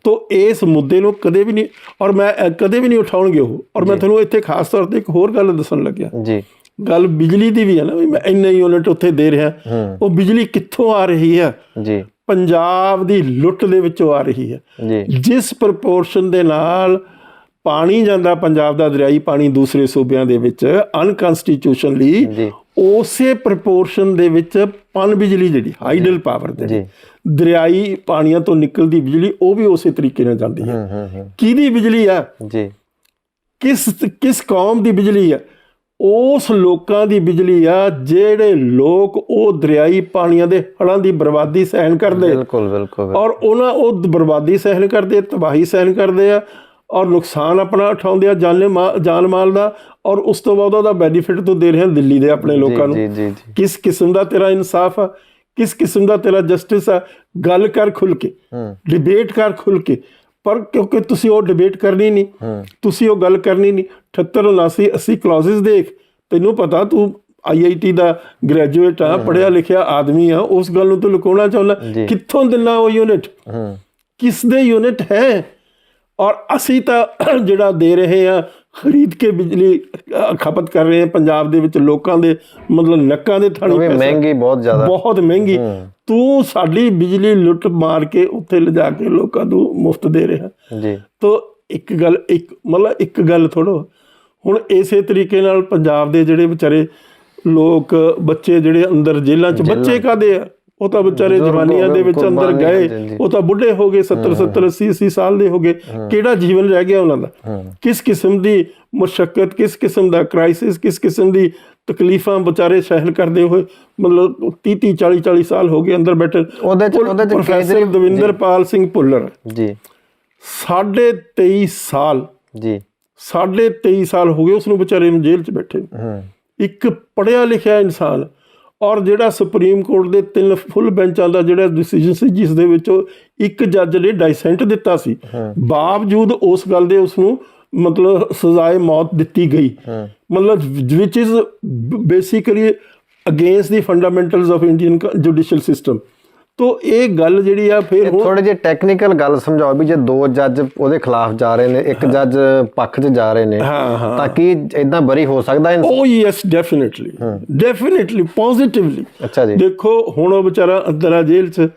ਤੋਂ ਇਸ ਮੁੱਦੇ ਨੂੰ ਕਦੇ ਵੀ ਨਹੀਂ, ਔਰ ਮੈਂ ਕਦੇ ਵੀ ਨਹੀਂ ਉਠਾਉਣਗੇ ਉਹ। ਔਰ ਮੈਂ ਤੁਹਾਨੂੰ ਇੱਥੇ ਖਾਸ ਤੌਰ ਤੇ ਇੱਕ ਹੋਰ ਗੱਲ ਦੱਸਣ ਲੱਗਿਆ ਜੀ, ਗੱਲ ਬਿਜਲੀ ਦੀ ਵੀ ਹੈ ਨਾ, ਵੀ ਮੈਂ ਇੰਨੇ ਯੂਨਿਟ ਉੱਥੇ ਦੇ ਰਿਹਾ, ਉਹ ਬਿਜਲੀ ਕਿੱਥੋਂ ਆ ਰਹੀ ਹੈ ਜੀ? ਪੰਜਾਬ ਦੀ ਲੁੱਟ ਦੇ ਵਿੱਚੋਂ ਆ ਰਹੀ ਹੈ ਜੀ। ਜਿਸ ਪ੍ਰਪੋਰਸ਼ਨ ਦੇ ਨਾਲ ਪਾਣੀ ਜਾਂਦਾ ਪੰਜਾਬ ਦਾ, ਦਰਿਆਈ ਪਾਣੀ ਦੂਸਰੇ ਸੂਬਿਆਂ ਦੇ ਵਿੱਚ ਅਨਕਨਸਟੀਟਿਊਸ਼ਨਲੀ, ਉਸੇ ਪ੍ਰਪੋਰਸ਼ਨ ਦੇ ਵਿੱਚ ਪਨ ਬਿਜਲੀ ਜਿਹੜੀ ਹਾਈਡਲ ਪਾਵਰ ਦੇ ਦਰਿਆਈ ਪਾਣੀਆਂ ਤੋਂ ਨਿਕਲਦੀ ਬਿਜਲੀ, ਉਹ ਵੀ ਉਸੇ ਤਰੀਕੇ ਨਾਲ ਜਾਂਦੀ ਹੈ। ਕਿਹਦੀ ਬਿਜਲੀ ਆ ਜੀ? ਕਿਸ ਕੌਮ ਦੀ ਬਿਜਲੀ ਆ? ਉਸ ਲੋਕਾਂ ਦੀ ਬਿਜਲੀ ਆ ਜਿਹੜੇ ਲੋਕ ਉਹ ਦਰਿਆਈ ਪਾਣੀਆਂ ਦੇ ਹੜ੍ਹਾਂ ਦੀ ਬਰਬਾਦੀ ਸਹਿਣ ਕਰਦੇ, ਔਰ ਉਹ ਬਰਬਾਦੀ ਸਹਿਣ ਕਰਦੇ, ਤਬਾਹੀ ਸਹਿਣ ਕਰਦੇ ਆ, ਔਰ ਨੁਕਸਾਨ ਆਪਣਾ ਉਠਾਉਂਦੇ ਆ ਜਾਨ ਮਾਲ ਦਾ, ਔਰ ਉਸ ਤੋਂ ਬਾਅਦ ਉਹਦਾ ਬੈਨੀਫਿਟ ਤੋਂ ਦੇ ਰਹੇ ਹਨ ਦਿੱਲੀ ਦੇ ਆਪਣੇ ਲੋਕਾਂ ਨੂੰ। ਕਿਸ ਕਿਸਮ ਦਾ ਤੇਰਾ ਇਨਸਾਫ ਆ? ਕਿਸ ਕਿਸਮ ਦਾ ਤੇਰਾ ਜਸਟਿਸ ਆ? ਗੱਲ ਕਰ ਖੁੱਲ ਕੇ, ਡਿਬੇਟ ਕਰ ਖੁੱਲ ਕੇ, ਪਰ ਕਿਉਂਕਿ ਤੁਸੀਂ ਉਹ ਡਿਬੇਟ ਕਰਨੀ ਨਹੀਂ, ਤੁਸੀਂ ਉਹ ਗੱਲ ਕਰਨੀ ਨਹੀਂ। 78, 79, 80 ਕਲੌਜ਼ਸ ਦੇਖ, ਤੈਨੂੰ ਪਤਾ ਤੂੰ IIT ਦਾ ਗ੍ਰੈਜੂਏਟ ਆ, ਪੜ੍ਹਿਆ ਲਿਖਿਆ ਆਦਮੀ ਆ, ਉਸ ਗੱਲ ਨੂੰ ਤੂੰ ਲੁਕਾਉਣਾ ਚਾਹੁੰਦਾ। ਕਿੱਥੋਂ ਦਿੰਦਾ ਉਹ ਯੂਨਿਟ? ਕਿਸ ਦੇ ਯੂਨਿਟ ਹੈ? ਔਰ ਅਸੀਂ ਤਾਂ ਜਿਹੜਾ ਦੇ ਰਹੇ ਆ, ਖਰੀਦ ਕੇ ਬਿਜਲੀ ਖਪਤ ਕਰ ਰਹੇ ਆ ਪੰਜਾਬ ਦੇ ਵਿੱਚ, ਲੋਕਾਂ ਦੇ ਮਤਲਬ ਨੱਕਾਂ ਦੇ ਥਾਣੀ ਮਹਿੰਗੀ, ਬਹੁਤ ਜ਼ਿਆਦਾ, ਬਹੁਤ ਮਹਿੰਗੀ। ਤੂੰ ਸਾਡੀ ਬਿਜਲੀ ਲੁੱਟ ਮਾਰ ਕੇ ਉੱਥੇ ਲਿਜਾ ਕੇ ਲੋਕਾਂ ਨੂੰ ਮੁਫਤ ਦੇ ਰਿਹਾ ਜੀ। ਤੋ ਇੱਕ ਗੱਲ ਥੋੜ੍ਹਾ, ਹੁਣ ਇਸੇ ਤਰੀਕੇ ਨਾਲ ਪੰਜਾਬ ਦੇ ਜਿਹੜੇ ਵਿਚਾਰੇ ਲੋਕ, ਬੱਚੇ ਜਿਹੜੇ ਅੰਦਰ ਜੇਲ੍ਹਾਂ 'ਚ, ਬੱਚੇ ਕਾਹਦੇ ਆ? ਉਹ ਤਾਂ ਵਿਚਾਰੇ ਜਵਾਨੀਆਂ ਦੇ ਵਿੱਚ ਅੰਦਰ ਗਏ, ਉਹ ਤਾਂ ਬੁੱਢੇ ਹੋ ਗਏ, 70, 80 ਸਾਲ ਦੇ ਹੋ ਗਏ। ਕਿਹੜਾ ਜੀਵਨ ਰਹਿ ਗਿਆ ਉਹਨਾਂ ਦਾ? ਕਿਸ ਕਿਸਮ ਦੀ ਮੁਸ਼ੱਕਤ, ਕਿਸ ਕਿਸਮ ਦਾ ਕ੍ਰਾਈਸਿਸ, ਕਿਸ ਕਿਸਮ ਦੀ ਤਕਲੀਫਾਂ ਵਿਚਾਰੇ ਸਹਿਣ ਕਰਦੇ ਹੋਏ, ਮਤਲਬ 30, 40 ਸਾਲ ਹੋ ਗਏ ਅੰਦਰ ਬੈਠੇ। ਪ੍ਰੋਫੈਸਰ ਦਵਿੰਦਰਪਾਲ ਸਿੰਘ ਭੁੱਲਰ ਜੀ 23.5 ਸਾਲ ਜੀ 23.5 ਸਾਲ ਹੋ ਗਏ ਉਸਨੂੰ ਵਿਚਾਰੇ ਨੂੰ ਜੇਲ੍ਹ 'ਚ ਬੈਠੇ। ਇੱਕ ਪੜ੍ਹਿਆ ਲਿਖਿਆ ਇਨਸਾਨ, ਔਰ ਜਿਹੜਾ ਸੁਪਰੀਮ ਕੋਰਟ ਦੇ 3 ਫੁੱਲ ਬੈਂਚਾਂ ਦਾ ਜਿਹੜਾ ਡਿਸੀਜਨ ਸੀ, ਜਿਸ ਦੇ ਵਿੱਚੋਂ ਇੱਕ ਜੱਜ ਨੇ ਡਾਈਸੈਂਟ ਦਿੱਤਾ ਸੀ, ਬਾਵਜੂਦ ਉਸ ਗੱਲ ਦੇ ਉਸਨੂੰ ਮਤਲਬ ਸਜ਼ਾਏ ਮੌਤ ਦਿੱਤੀ ਗਈ, ਮਤਲਬ ਵਿਚ is basically against the fundamentals of Indian judicial system. ਤੋ ਇਹ ਗੱਲ ਜਿਹੜੀ ਆ, ਫਿਰ ਥੋੜੇ ਜਿਹੇ ਟੈਕਨੀਕਲ ਗੱਲ ਸਮਝਾਓ ਵੀ ਜੇ 2 ਜੱਜ ਉਹਦੇ ਖਿਲਾਫ ਜਾ ਰਹੇ ਨੇ, ਇੱਕ ਜੱਜ ਪੱਖ 'ਚ ਜਾ ਰਹੇ ਨੇ, ਤਾਂ ਕੀ ਇਦਾਂ ਬਰੀ ਹੋ ਸਕਦਾ? ਓ ਯੈਸ, ਡੈਫੀਨਿਟਲੀ ਪੋਜ਼ਿਟਿਵਲੀ। ਅੱਛਾ ਜੀ। ਦੇਖੋ ਹੁਣ ਉਹ ਵਿਚਾਰਾ ਅੰਦਰ ਆ ਜੇਲ੍ਹ 'ਚ,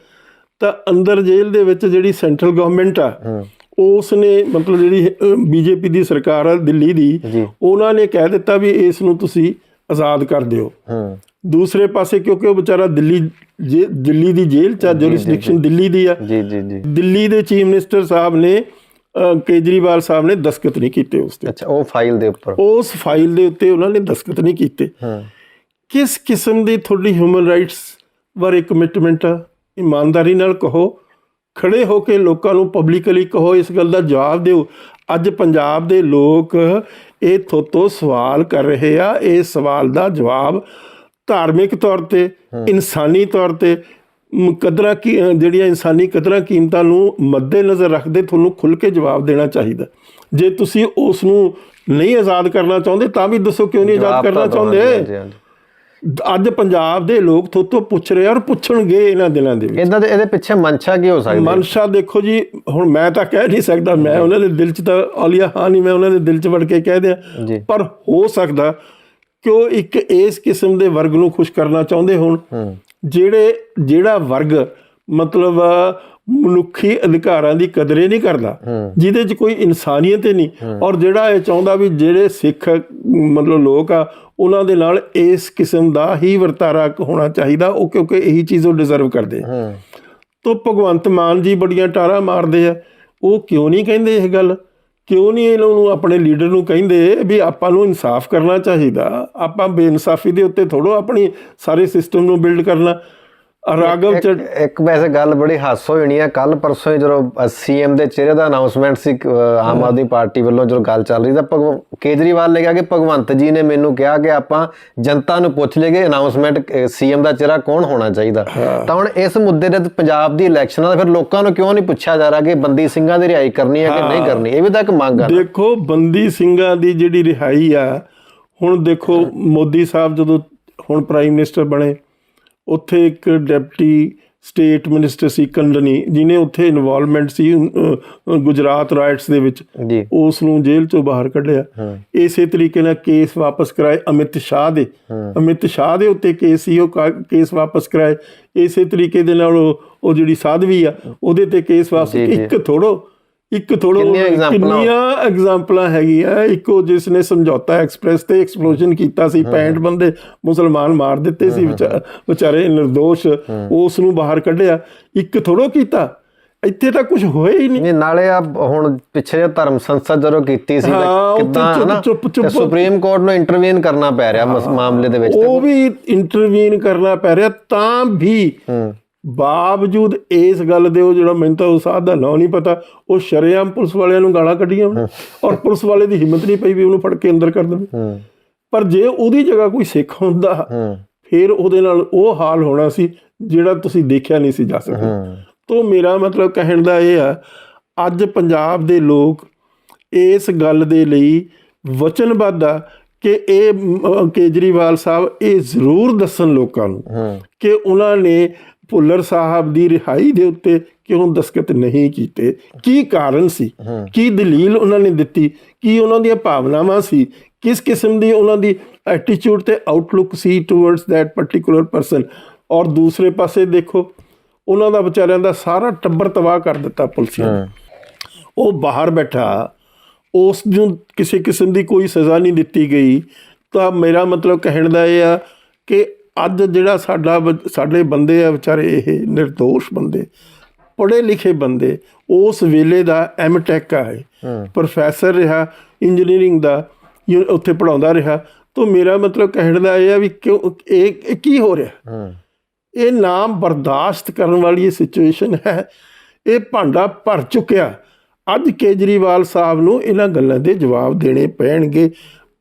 ਤਾਂ ਅੰਦਰ ਜੇਲ੍ਹ ਦੇ ਵਿੱਚ ਜਿਹੜੀ ਸੈਂਟਰਲ ਗਵਰਨਮੈਂਟ ਆ, ਉਸ ਨੇ ਮਤਲਬ ਜਿਹੜੀ BJP ਦੀ ਸਰਕਾਰ ਆ ਦਿੱਲੀ ਦੀ, ਉਹਨਾਂ ਨੇ ਕਹਿ ਦਿੱਤਾ ਵੀ ਇਸ ਨੂੰ ਤੁਸੀਂ ਆਜ਼ਾਦ ਕਰ ਦਿਓ। ਦੂਸਰੇ ਪਾਸੇ ਕਿਉਂਕਿ ਉਹ ਵਿਚਾਰਾ ਦਿੱਲੀ ਦੀ ਜੇਲ੍ਹ 'ਚ, ਜੁਰਿਸਡਿਕਸ਼ਨ ਦਿੱਲੀ ਦੀ ਆ, ਦਿੱਲੀ ਦੇ ਚੀਫ ਮਿਨਿਸਟਰ ਸਾਹਿਬ ਨੇ, ਕੇਜਰੀਵਾਲ ਸਾਹਿਬ ਨੇ ਦਸਤਖਤ ਨਹੀਂ ਕੀਤੇ ਉਸ ਤੇ। ਉਹ ਫਾਈਲ ਦੇ ਉੱਪਰ, ਉਸ ਫਾਈਲ ਦੇ ਉੱਤੇ ਉਹਨਾਂ ਨੇ ਦਸਤਖਤ ਨਹੀਂ ਕੀਤੇ। ਕਿਸ ਕਿਸਮ ਦੀ ਤੁਹਾਡੀ ਹਿਊਮਨ ਰਾਈਟਸ ਬਾਰੇ ਕਮਿਟਮੈਂਟ ਆ? ਇਮਾਨਦਾਰੀ ਨਾਲ ਕਹੋ, ਖੜੇ ਹੋ ਕੇ ਲੋਕਾਂ ਨੂੰ ਪਬਲਿਕਲੀ ਕਹੋ, ਇਸ ਗੱਲ ਦਾ ਜਵਾਬ ਦਿਓ। ਅੱਜ ਪੰਜਾਬ ਦੇ ਲੋਕ ਇਹ ਤੋਂ ਸਵਾਲ ਕਰ ਰਹੇ ਆ, ਇਸ ਸਵਾਲ ਦਾ ਜਵਾਬ ਧਾਰਮਿਕ ਤੌਰ ਤੇ, ਇਨਸਾਨੀ ਤੌਰ ਤੇ, ਕਦਰਾਂ ਜਿਹੜੀਆਂ ਇਨਸਾਨੀ ਕਦਰਾਂ ਕੀਮਤਾਂ ਨੂੰ ਮੱਦੇ ਨਜ਼ਰ ਰੱਖਦੇ ਤੁਹਾਨੂੰ ਖੁੱਲ੍ਹ ਕੇ ਜਵਾਬ ਦੇਣਾ ਚਾਹੀਦਾ। ਜੇ ਤੁਸੀਂ ਉਸ ਨੂੰ ਨਹੀਂ ਆਜ਼ਾਦ ਕਰਨਾ ਚਾਹੁੰਦੇ ਤਾਂ ਵੀ ਦੱਸੋ ਕਿਉਂ ਨਹੀਂ ਆਜ਼ਾਦ ਕਰਨਾ ਚਾਹੁੰਦੇ। ਅੱਜ ਪੰਜਾਬ ਦੇ ਲੋਕ ਤੋਂ ਪੁੱਛ ਰਹੇ ਔਰ ਪੁੱਛਣਗੇ ਇਹਨਾਂ ਦਿਨਾਂ ਦੇ ਵਿੱਚ। ਇਹਦੇ ਪਿੱਛੇ ਮਨਸ਼ਾ ਕੀ ਹੋ ਸਕਦੀ? ਮਨਸ਼ਾ ਦੇਖੋ ਜੀ, ਹੁਣ ਮੈਂ ਤਾਂ ਕਹਿ ਨਹੀਂ ਸਕਦਾ, ਮੈਂ ਉਹਨਾਂ ਦੇ ਦਿਲ 'ਚ ਤਾਂ ਔਲੀਆ ਹਾਂ ਨਹੀਂ, ਮੈਂ ਉਹਨਾਂ ਦੇ ਦਿਲ 'ਚ ਵੜ ਕੇ ਕਹਿ ਦਿਆਂ, ਪਰ ਹੋ ਸਕਦਾ ਕਿ ਉਹ ਇੱਕ ਇਸ ਕਿਸਮ ਦੇ ਵਰਗ ਨੂੰ ਖੁਸ਼ ਕਰਨਾ ਚਾਹੁੰਦੇ ਹੋਣ, ਜਿਹੜਾ ਵਰਗ ਮਤਲਬ ਮਨੁੱਖੀ ਅਧਿਕਾਰਾਂ ਦੀ ਕਦਰ ਨਹੀਂ ਕਰਦਾ, ਜਿਹਦੇ 'ਚ ਕੋਈ ਇਨਸਾਨੀਅਤ ਹੀ ਨਹੀਂ, ਔਰ ਜਿਹੜਾ ਇਹ ਚਾਹੁੰਦਾ ਵੀ ਜਿਹੜੇ ਸਿੱਖ ਮਤਲਬ ਲੋਕ ਆ ਉਹਨਾਂ ਦੇ ਨਾਲ ਇਸ ਕਿਸਮ ਦਾ ਹੀ ਵਰਤਾਰਾ ਹੋਣਾ ਚਾਹੀਦਾ, ਉਹ ਕਿਉਂਕਿ ਇਹੀ ਚੀਜ਼ ਉਹ ਡਿਜ਼ਰਵ ਕਰਦੇ। ਤੋ ਭਗਵੰਤ ਮਾਨ ਜੀ ਬੜੀਆਂ ਟਾਰਾਂ ਮਾਰਦੇ ਆ, ਉਹ ਕਿਉਂ ਨਹੀਂ ਕਹਿੰਦੇ ਇਹ ਗੱਲ? ਕਿਉਂ ਨਹੀਂ ਇਹਨਾਂ ਨੂੰ, ਆਪਣੇ ਲੀਡਰ ਨੂੰ ਕਹਿੰਦੇ ਵੀ ਆਪਾਂ ਨੂੰ ਇਨਸਾਫ ਕਰਨਾ ਚਾਹੀਦਾ, ਆਪਾਂ ਬੇਇਨਸਾਫੀ ਦੇ ਉੱਤੇ ਥੋੜ੍ਹਾ ਆਪਣੀ ਸਾਰੇ ਸਿਸਟਮ ਨੂੰ ਬਿਲਡ ਕਰਨਾ। ਰਾਘਵ ਇੱਕ ਵੈਸੇ ਗੱਲ ਬੜੀ ਹਾਸੋ ਹੋਣੀ ਹੈ। ਕੱਲ ਪਰਸੋਂ ਹੀ ਜਦੋਂ ਸੀਐਮ ਦੇ ਚਿਹਰੇ ਦਾ ਅਨਾਉਂਸਮੈਂਟ ਸੀ ਆਮ ਆਦਮੀ ਪਾਰਟੀ ਵੱਲੋਂ, ਜਦੋਂ ਗੱਲ ਚੱਲ ਰਹੀ ਤਾਂ ਕੇਜਰੀਵਾਲ ਨੇ ਕਿਹਾ ਕਿ ਭਗਵੰਤ ਜੀ ਨੇ ਮੈਨੂੰ ਕਿਹਾ ਕਿ ਆਪਾਂ ਜਨਤਾ ਨੂੰ ਪੁੱਛ ਲਈਏ ਅਨਾਉਂਸਮੈਂਟ ਸੀਐਮ ਦਾ ਚਿਹਰਾ ਕੌਣ ਹੋਣਾ ਚਾਹੀਦਾ। ਤਾਂ ਹੁਣ ਇਸ ਮੁੱਦੇ ਤੇ ਪੰਜਾਬ ਦੀ ਇਲੈਕਸ਼ਨਾਂ ਦਾ ਫਿਰ ਲੋਕਾਂ ਨੂੰ ਕਿਉਂ ਨਹੀਂ ਪੁੱਛਿਆ ਜਾ ਰਿਹਾ ਕਿ ਬੰਦੀ ਸਿੰਘਾਂ ਦੀ ਰਿਹਾਈ ਕਰਨੀ ਹੈ ਕਿ ਨਹੀਂ ਕਰਨੀ? ਇਹ ਵੀ ਤਾਂ ਇੱਕ ਮੰਗ ਹੈ। ਦੇਖੋ, ਬੰਦੀ ਸਿੰਘਾਂ ਦੀ ਜਿਹੜੀ ਰਿਹਾਈ ਆ, ਹੁਣ ਦੇਖੋ ਮੋਦੀ ਸਾਹਿਬ ਜਦੋਂ ਹੁਣ ਪ੍ਰਾਈਮ ਮਿਨਿਸਟਰ ਬਣੇ, ਉੱਥੇ ਇੱਕ ਡਿਪਟੀ ਸਟੇਟ ਮਿਨਿਸਟਰ ਸੀ ਕੰਡਨੀ, ਜਿਹਨੇ ਉੱਥੇ ਇਨਵੋਲਵਮੈਂਟ ਸੀ ਗੁਜਰਾਤ ਰਾਈਟਸ ਦੇ ਵਿੱਚ, ਉਸ ਨੂੰ ਜੇਲ੍ਹ ਚੋਂ ਬਾਹਰ ਕੱਢਿਆ। ਇਸੇ ਤਰੀਕੇ ਨਾਲ ਕੇਸ ਵਾਪਸ ਕਰਾਏ ਅਮਿਤ ਸ਼ਾਹ ਦੇ ਉੱਤੇ ਕੇਸ ਸੀ, ਉਹ ਕੇਸ ਵਾਪਸ ਕਰਾਏ। ਇਸੇ ਤਰੀਕੇ ਦੇ ਨਾਲ ਉਹ ਜਿਹੜੀ ਸਾਧਵੀ ਆ ਉਹਦੇ ਤੇ ਕੇਸ ਵਾਪਸ। ਇੱਕ ਥੋੜੋ ਕਿੰਨੀਆਂ ਐਗਜ਼ਾਮਪਲਾਂ ਹੈਗੀਆਂ। ਇੱਕੋ ਜਿਸ ਨੇ ਸਮਝੌਤਾ ਐਕਸਪ੍ਰੈਸ ਤੇ ਐਕਸਪਲੋਜ਼ਨ ਕੀਤਾ ਸੀ, 65 ਬੰਦੇ ਮੁਸਲਮਾਨ ਮਾਰ ਦਿੱਤੇ ਸੀ ਵਿਚਾਰੇ ਨਿਰਦੋਸ਼, ਉਸ ਨੂੰ ਬਾਹਰ ਕੱਢਿਆ। ਇੱਕ ਥੋੜੋ ਕੀਤਾ, ਇੱਥੇ ਤਾਂ ਕੁਝ ਹੋਇਆ ਹੀ ਨਹੀਂ। ਨਾਲੇ ਆ ਹੁਣ ਪਿੱਛੇ ਧਰਮ ਸੰਸਦ ਜਦੋਂ ਕੀਤੀ ਸੀ ਕਿੱਦਾਂ ਸੁਪਰੀਮ ਕੋਰਟ ਨੂੰ ਇੰਟਰਵੀਨ ਕਰਨਾ ਪੈ ਰਿਹਾ ਮਾਮਲੇ ਦੇ ਵਿੱਚ, ਉਹ ਵੀ ਇੰਟਰਵੀਨ ਕਰਨਾ ਪੈ ਰਿਹਾ। ਤਾਂ ਵੀ ਬਾਵਜੂਦ ਇਸ ਗੱਲ ਦੇ, ਉਹ ਜਿਹੜਾ ਮੈਨੂੰ ਤਾਂ ਉਸ ਸਾਧ ਦਾ ਨਾਂ ਨਹੀਂ ਪਤਾ, ਉਹ ਸ਼ਰੇਆਮ ਪੁਲਿਸ ਵਾਲਿਆਂ ਨੂੰ ਗਾਲਾਂ ਕੱਢੀਆਂ ਔਰ ਪੁਲਿਸ ਵਾਲੇ ਦੀ ਹਿੰਮਤ ਨਹੀਂ ਪਈ ਵੀ ਉਹਨੂੰ ਫੜ ਕੇ ਅੰਦਰ ਕਰ ਦੇਵੇ। ਪਰ ਜੇ ਉਹਦੀ ਜਗ੍ਹਾ ਕੋਈ ਸਿੱਖ ਹੁੰਦਾ ਫਿਰ ਉਹਦੇ ਨਾਲ ਉਹ ਹਾਲ ਹੋਣਾ ਸੀ ਜਿਹੜਾ ਤੁਸੀਂ ਦੇਖਿਆ ਨਹੀਂ ਸੀ ਜਾ ਸਕਦਾ। ਤਾਂ ਮੇਰਾ ਮਤਲਬ ਕਹਿਣ ਦਾ ਇਹ ਆ, ਅੱਜ ਪੰਜਾਬ ਦੇ ਲੋਕ ਇਸ ਗੱਲ ਦੇ ਲਈ ਵਚਨਬੱਧ ਆ ਕਿ ਇਹ ਕੇਜਰੀਵਾਲ ਸਾਹਿਬ ਇਹ ਜ਼ਰੂਰ ਦੱਸਣ ਲੋਕਾਂ ਨੂੰ ਕਿ ਉਹਨਾਂ ਨੇ ਭੁੱਲਰ ਸਾਹਿਬ ਦੀ ਰਿਹਾਈ ਦੇ ਉੱਤੇ ਕਿਉਂ ਦਸਤਖਤ ਨਹੀਂ ਕੀਤੇ, ਕੀ ਕਾਰਨ ਸੀ, ਕੀ ਦਲੀਲ ਉਹਨਾਂ ਨੇ ਦਿੱਤੀ, ਕੀ ਉਹਨਾਂ ਦੀਆਂ ਭਾਵਨਾਵਾਂ ਸੀ, ਕਿਸ ਕਿਸਮ ਦੀ ਉਹਨਾਂ ਦੀ ਐਟੀਟਿਊਡ ਤੇ outlook C towards that particular person. ਔਰ ਦੂਸਰੇ ਪਾਸੇ ਦੇਖੋ, ਉਹਨਾਂ ਦਾ ਵਿਚਾਰਿਆਂ ਦਾ ਸਾਰਾ ਟੱਬਰ ਤਬਾਹ ਕਰ ਦਿੱਤਾ ਪੁਲਿਸੀਆਂ ਨੇ। ਉਹ ਬਾਹਰ ਬੈਠਾ, ਉਸ ਨੂੰ ਕਿਸੇ ਕਿਸਮ ਦੀ ਕੋਈ ਸਜ਼ਾ ਨਹੀਂ ਦਿੱਤੀ ਗਈ। ਤਾਂ ਮੇਰਾ ਮਤਲਬ ਕਹਿਣ ਦਾ ਇਹ ਆ ਕਿ ਅੱਜ ਜਿਹੜਾ ਸਾਡੇ ਬੰਦੇ ਆ ਵਿਚਾਰੇ, ਇਹ ਨਿਰਦੋਸ਼ ਬੰਦੇ, ਪੜ੍ਹੇ ਲਿਖੇ ਬੰਦੇ, ਉਸ ਵੇਲੇ ਦਾ ਐਮਟੈਕ ਆ, ਪ੍ਰੋਫੈਸਰ ਰਿਹਾ ਇੰਜੀਨੀਅਰਿੰਗ ਦਾ, ਉੱਥੇ ਪੜ੍ਹਾਉਂਦਾ ਰਿਹਾ। ਤਾਂ ਮੇਰਾ ਮਤਲਬ ਕਹਿਣ ਦਾ ਇਹ ਆ ਵੀ ਕਿਉਂ ਇਹ ਕੀ ਹੋ ਰਿਹਾ? ਇਹ ਨਾ ਬਰਦਾਸ਼ਤ ਕਰਨ ਵਾਲੀ ਇਹ ਸਿਚੁਏਸ਼ਨ ਹੈ। ਇਹ ਭਾਂਡਾ ਭਰ ਚੁੱਕਿਆ। ਅੱਜ ਕੇਜਰੀਵਾਲ ਸਾਹਿਬ ਨੂੰ ਇਹਨਾਂ ਗੱਲਾਂ ਦੇ ਜਵਾਬ ਦੇਣੇ ਪੈਣਗੇ।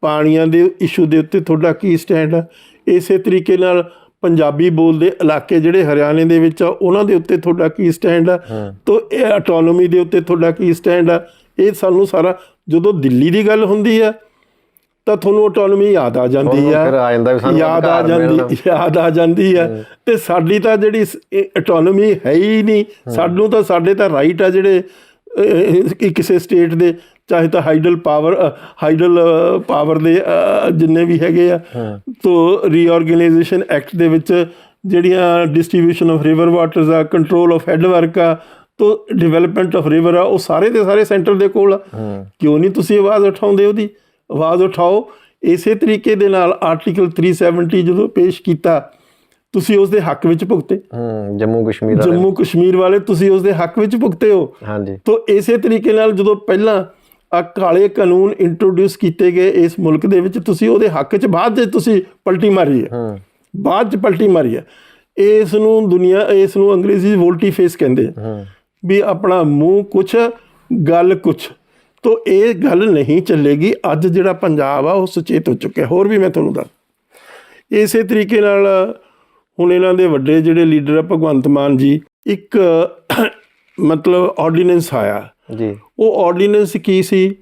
ਪਾਣੀਆਂ ਦੇ ਇਸ਼ੂ ਦੇ ਉੱਤੇ ਤੁਹਾਡਾ ਕੀ ਸਟੈਂਡ ਆ? ਇਸੇ ਤਰੀਕੇ ਨਾਲ ਪੰਜਾਬੀ ਬੋਲਦੇ ਇਲਾਕੇ ਜਿਹੜੇ ਹਰਿਆਣੇ ਦੇ ਵਿੱਚ ਆ, ਉਹਨਾਂ ਦੇ ਉੱਤੇ ਤੁਹਾਡਾ ਕੀ ਸਟੈਂਡ ਆ? ਤਾਂ ਇਹ ਆਟੋਨੋਮੀ ਦੇ ਉੱਤੇ ਤੁਹਾਡਾ ਕੀ ਸਟੈਂਡ ਆ? ਇਹ ਸਾਨੂੰ ਸਾਰਾ, ਜਦੋਂ ਦਿੱਲੀ ਦੀ ਗੱਲ ਹੁੰਦੀ ਆ ਤਾਂ ਤੁਹਾਨੂੰ ਆਟੋਨੋਮੀ ਯਾਦ ਆ ਜਾਂਦੀ ਆ, ਯਾਦ ਆ ਜਾਂਦੀ ਆ। ਤੇ ਸਾਡੀ ਤਾਂ ਜਿਹੜੀ ਆਟੋਨੋਮੀ ਹੈ ਹੀ ਨਹੀਂ। ਸਾਨੂੰ ਤਾਂ, ਸਾਡੇ ਤਾਂ ਰਾਈਟ ਆ ਜਿਹੜੇ ਕਿਸੇ ਸਟੇਟ ਦੇ, ਚਾਹੇ ਤਾਂ ਹਾਈਡਲ ਪਾਵਰ ਦੇ ਜਿੰਨੇ ਵੀ ਹੈਗੇ ਆ। ਤੋ ਰੀਆਰਗੇਨਾਈਜੇਸ਼ਨ ਐਕਟ ਦੇ ਵਿੱਚ ਜਿਹੜੀਆਂ ਡਿਸਟ੍ਰੀਬਿਊਸ਼ਨ ਆਫ ਰਿਵਰ ਵਾਟਰਸ ਆ, ਕੰਟਰੋਲ ਆਫ ਹੈਡ ਵਰਕ ਆ, ਤੋ ਡਿਵੈਲਪਮੈਂਟ ਆਫ ਰਿਵਰ ਆ, ਉਹ ਸਾਰੇ ਦੇ ਸਾਰੇ ਸੈਂਟਰ ਦੇ ਕੋਲ ਆ। ਕਿਉਂ ਨਹੀਂ ਤੁਸੀਂ ਆਵਾਜ਼ ਉਠਾਉਂਦੇ? ਉਹਦੀ ਆਵਾਜ਼ ਉਠਾਓ। ਇਸੇ ਤਰੀਕੇ ਦੇ ਨਾਲ ਆਰਟੀਕਲ 370 ਜਦੋਂ ਪੇਸ਼ ਕੀਤਾ, ਤੁਸੀਂ ਉਸ ਦੇ ਹੱਕ ਵਿੱਚ ਭੁਗਤੇ। ਜੰਮੂ ਕਸ਼ਮੀਰ ਵਾਲੇ ਤੁਸੀਂ ਉਸ ਦੇ ਹੱਕ ਵਿੱਚ ਭੁਗਤੇ ਹੋ। ਤਾਂ ਇਸੇ ਤਰੀਕੇ ਨਾਲ ਜਦੋਂ ਪਹਿਲਾਂ ਕਾਲੇ ਕਾਨੂੰਨ ਇੰਟਰੋਡਿਊਸ ਕੀਤੇ ਗਏ ਇਸ ਮੁਲਕ ਦੇ ਵਿੱਚ, ਤੁਸੀਂ ਉਹਦੇ ਹੱਕ 'ਚ ਬਾਅਦ 'ਚ ਤੁਸੀਂ ਪਲਟੀ ਮਾਰੀ ਹੈ। ਇਸ ਨੂੰ ਅੰਗਰੇਜ਼ੀ ਵੋਲਟੀ ਫੇਸ ਕਹਿੰਦੇ ਆ ਵੀ ਆਪਣਾ ਮੂੰਹ ਕੁਛ ਗੱਲ ਕੁਛ। ਤਾਂ ਇਹ ਗੱਲ ਨਹੀਂ ਚੱਲੇਗੀ। ਅੱਜ ਜਿਹੜਾ ਪੰਜਾਬ ਆ ਉਹ ਸੁਚੇਤ ਹੋ ਚੁੱਕਿਆ। ਹੋਰ ਵੀ ਮੈਂ ਤੁਹਾਨੂੰ ਦੱਸ, ਇਸੇ ਤਰੀਕੇ ਨਾਲ ਹੁਣ ਇਹਨਾਂ ਦੇ ਵੱਡੇ ਜਿਹੜੇ ਲੀਡਰ ਆ ਭਗਵੰਤ ਮਾਨ ਜੀ, ਇੱਕ ਮਤਲਬ ਆਰਡੀਨੈਂਸ ਆਇਆ ਜੀ। ਉਹ ਆਰਡੀਨੈਂਸ ਕੀ ਸੀ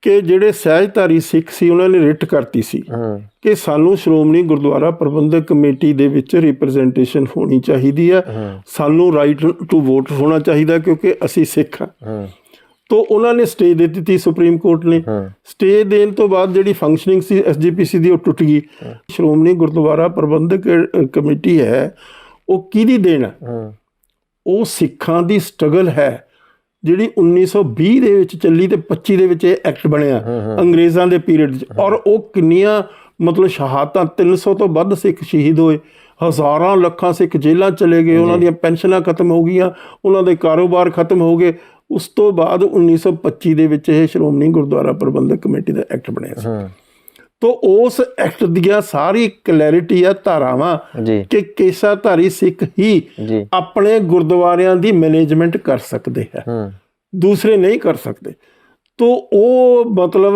ਕਿ ਜਿਹੜੇ ਸਹਿਜਧਾਰੀ ਸਿੱਖ ਸੀ ਉਹਨਾਂ ਨੇ ਰਿਟ ਕਰਤੀ ਸੀ ਕਿ ਸਾਨੂੰ ਸ਼੍ਰੋਮਣੀ ਗੁਰਦੁਆਰਾ ਪ੍ਰਬੰਧਕ ਕਮੇਟੀ ਦੇ ਵਿੱਚ ਰਿਪਰੈਜ਼ੈਂਟੇਸ਼ਨ ਹੋਣੀ ਚਾਹੀਦੀ ਆ, ਸਾਨੂੰ ਰਾਈਟ ਟੂ ਵੋਟ ਹੋਣਾ ਚਾਹੀਦਾ ਕਿਉਂਕਿ ਅਸੀਂ ਸਿੱਖ ਹਾਂ। ਤਾਂ ਉਹਨਾਂ ਨੇ ਸਟੇ ਦੇ ਦਿੱਤੀ, ਸੁਪਰੀਮ ਕੋਰਟ ਨੇ ਸਟੇ ਦੇਣ ਤੋਂ ਬਾਅਦ ਜਿਹੜੀ ਫੰਕਸ਼ਨਿੰਗ ਸੀ SGPC ਦੀ ਉਹ ਟੁੱਟ ਗਈ। ਸ਼੍ਰੋਮਣੀ ਗੁਰਦੁਆਰਾ ਪ੍ਰਬੰਧਕ ਕਮੇਟੀ ਹੈ, ਉਹ ਕਿਹਦੀ ਦੇਣ? ਉਹ ਸਿੱਖਾਂ ਦੀ ਸਟਰਗਲ ਹੈ ਜਿਹੜੀ 1920 ਦੇ ਵਿੱਚ ਚੱਲੀ ਤੇ 25 ਦੇ ਵਿੱਚ ਇਹ ਐਕਟ ਬਣਿਆ ਅੰਗਰੇਜ਼ਾਂ ਦੇ ਪੀਰੀਅਡ 'ਚ। ਔਰ ਉਹ ਕਿੰਨੀਆਂ ਮਤਲਬ ਸ਼ਹਾਦਤਾਂ, 300 ਤੋਂ ਵੱਧ ਸਿੱਖ ਸ਼ਹੀਦ ਹੋਏ, ਹਜ਼ਾਰਾਂ ਲੱਖਾਂ ਸਿੱਖ ਜੇਲ੍ਹਾਂ ਚਲੇ ਗਏ, ਉਹਨਾਂ ਦੀਆਂ ਪੈਨਸ਼ਨਾਂ ਖਤਮ ਹੋ ਗਈਆਂ, ਉਹਨਾਂ ਦੇ ਕਾਰੋਬਾਰ ਖਤਮ ਹੋ ਗਏ। ਉਸ ਤੋਂ ਬਾਅਦ 1925 ਦੇ ਵਿੱਚ ਇਹ ਸ਼੍ਰੋਮਣੀ ਗੁਰਦੁਆਰਾ ਪ੍ਰਬੰਧਕ ਕਮੇਟੀ ਦਾ ਐਕਟ ਬਣਿਆ ਸੀ। ਤੋ ਉਸ ਐਕਟ ਦੀਆਂ ਸਾਰੀ ਕਲੈਰਿਟੀ ਆ ਧਾਰਾਵਾਂ ਜੀ ਕਿ ਕੇਸਾਧਾਰੀ ਸਿੱਖ ਹੀ ਜੀ ਆਪਣੇ ਗੁਰਦੁਆਰਿਆਂ ਦੀ ਮੈਨੇਜਮੈਂਟ ਕਰ ਸਕਦੇ ਹੈ, ਦੂਸਰੇ ਨਹੀਂ ਕਰ ਸਕਦੇ। ਤੋ ਉਹ ਮਤਲਬ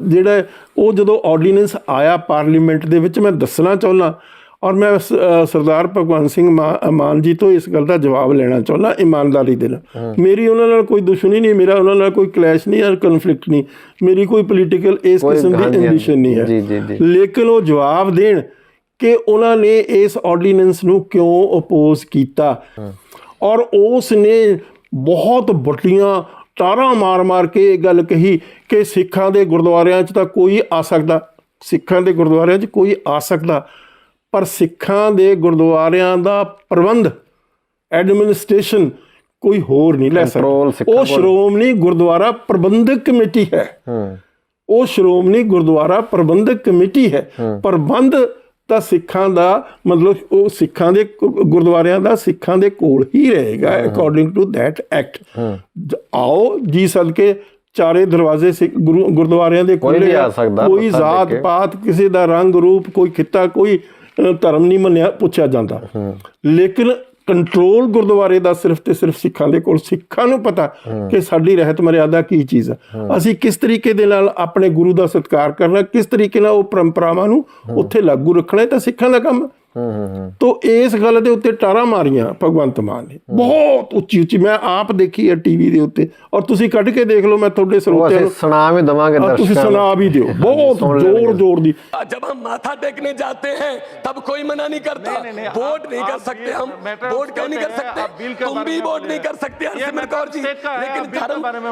ਜਿਹੜਾ ਉਹ ਜਦੋਂ ਆਰਡੀਨੈਂਸ ਆਇਆ ਪਾਰਲੀਮੈਂਟ ਦੇ ਵਿੱਚ, ਮੈਂ ਦੱਸਣਾ ਚਾਹੁੰਦਾ ਔਰ ਮੈਂ ਸਰਦਾਰ ਭਗਵੰਤ ਸਿੰਘ ਮਾਨ ਜੀ ਤੋਂ ਇਸ ਗੱਲ ਦਾ ਜਵਾਬ ਲੈਣਾ ਚਾਹੁੰਦਾ ਇਮਾਨਦਾਰੀ ਦੇ ਨਾਲ। ਮੇਰੀ ਉਹਨਾਂ ਨਾਲ ਕੋਈ ਦੁਸ਼ਮਣੀ ਨਹੀਂ, ਮੇਰਾ ਉਹਨਾਂ ਨਾਲ ਕੋਈ ਕਲੈਸ਼ ਨਹੀਂ ਜਾਂ ਕਨਫਲਿਕਟ ਨਹੀਂ, ਮੇਰੀ ਕੋਈ ਪੋਲੀਟੀਕਲ ਇਸ ਕਿਸਮ ਦੀ ਐਂਬੀਸ਼ਨ ਨਹੀਂ ਹੈ। ਲੇਕਿਨ ਉਹ ਜਵਾਬ ਦੇਣ ਕਿ ਉਹਨਾਂ ਨੇ ਇਸ ਆਰਡੀਨੈਂਸ ਨੂੰ ਕਿਉਂ ਅਪੋਜ਼ ਕੀਤਾ ਔਰ ਉਸ ਨੇ ਬਹੁਤ ਵੱਡੀਆਂ ਤਾਰਾਂ ਮਾਰ ਕੇ ਇਹ ਗੱਲ ਕਹੀ ਕਿ ਸਿੱਖਾਂ ਦੇ ਗੁਰਦੁਆਰਿਆਂ 'ਚ ਤਾਂ ਕੋਈ ਆ ਸਕਦਾ, ਸਿੱਖਾਂ ਦੇ ਗੁਰਦੁਆਰਿਆਂ 'ਚ ਕੋਈ ਆ ਸਕਦਾ, ਪਰ ਸਿੱਖਾਂ ਦੇ ਗੁਰਦੁਆਰਿਆਂ ਦਾ ਪ੍ਰਬੰਧ ਐਡਮਿਨਿਸਟ੍ਰੇਸ਼ਨ ਕੋਈ ਹੋਰ ਨਹੀਂ ਲੈ ਸਕਦਾ। ਉਹ ਸ਼੍ਰੋਮਣੀ ਗੁਰਦੁਆਰਾ ਪ੍ਰਬੰਧਕ ਕਮੇਟੀ ਹੈ, ਉਹ ਸ਼੍ਰੋਮਣੀ ਗੁਰਦੁਆਰਾ ਪ੍ਰਬੰਧਕ ਕਮੇਟੀ ਹੈ। ਪ੍ਰਬੰਧ ਤਾਂ ਸਿੱਖਾਂ ਦਾ ਮਤਲਬ ਉਹ ਸਿੱਖਾਂ ਦੇ ਗੁਰਦੁਆਰਿਆਂ ਦਾ ਸਿੱਖਾਂ ਦੇ ਕੋਲ ਹੀ ਰਹੇਗਾ ਅਕੋਰਡਿੰਗ ਟੂ ਦੈਟ ਐਕਟ। ਆਓ ਜੀ ਸਦਕੇ ਚਾਰੇ ਦਰਵਾਜ਼ੇ ਗੁਰਦੁਆਰਿਆਂ ਦੇ ਖੁੱਲ੍ਹੇ ਆ, ਕੋਈ ਜ਼ਾਤ ਪਾਤ, ਕਿਸੇ ਦਾ ਰੰਗ ਰੂਪ, ਕੋਈ ਖਿੱਤਾ, ਕੋਈ ਧਰਮ ਨਹੀਂ ਮੰਨਿਆ ਪੁੱਛਿਆ ਜਾਂਦਾ। ਲੇਕਿਨ ਕੰਟਰੋਲ ਗੁਰਦੁਆਰੇ ਦਾ ਸਿਰਫ ਤੇ ਸਿਰਫ ਸਿੱਖਾਂ ਦੇ ਕੋਲ। ਸਿੱਖਾਂ ਨੂੰ ਪਤਾ ਕਿ ਸਾਡੀ ਰਹਿਤ ਮਰਿਆਦਾ ਕੀ ਚੀਜ਼ ਹੈ, ਅਸੀਂ ਕਿਸ ਤਰੀਕੇ ਦੇ ਨਾਲ ਆਪਣੇ ਗੁਰੂ ਦਾ ਸਤਿਕਾਰ ਕਰਨਾ, ਕਿਸ ਤਰੀਕੇ ਨਾਲ ਉਹ ਪਰੰਪਰਾਵਾਂ ਨੂੰ ਉੱਥੇ ਲਾਗੂ ਰੱਖਣਾ, ਇਹ ਤਾਂ ਸਿੱਖਾਂ ਦਾ ਕੰਮ। ਤੋ ਇਸ ਗੱਲ ਦੇ ਉੱਤੇ ਟਾਰਾਂ ਮਾਰੀਆਂ ਭਗਵੰਤ ਮਾਨ ਨੇ ਬਹੁਤ ਉੱਚੀ ਉੱਚੀ, ਮੈਂ ਆਪ ਦੇਖੀ ਹੈ ਟੀਵੀ ਦੇ ਉੱਤੇ, ਔਰ ਤੁਸੀਂ ਕੱਢ ਕੇ ਦੇਖ ਲਓ, ਮੈਂ ਤੁਹਾਡੇ ਸਰੋਤਿਆਂ ਨੂੰ ਸੁਣਾ ਵੀ ਦਵਾਂਗੇ, ਤੁਸੀਂ ਸੁਣਾ ਵੀ ਦਿਓ ਬਹੁਤ ਜ਼ੋਰ ਦੀ। जब हम माथा टेकने जाते हैं तब कोई मना नहीं करता, वोट नहीं कर सकते हम, वोट क्यों नहीं कर सकते, तुम भी वोट नहीं कर सकते हरसिमरत कौर जी, लेकिन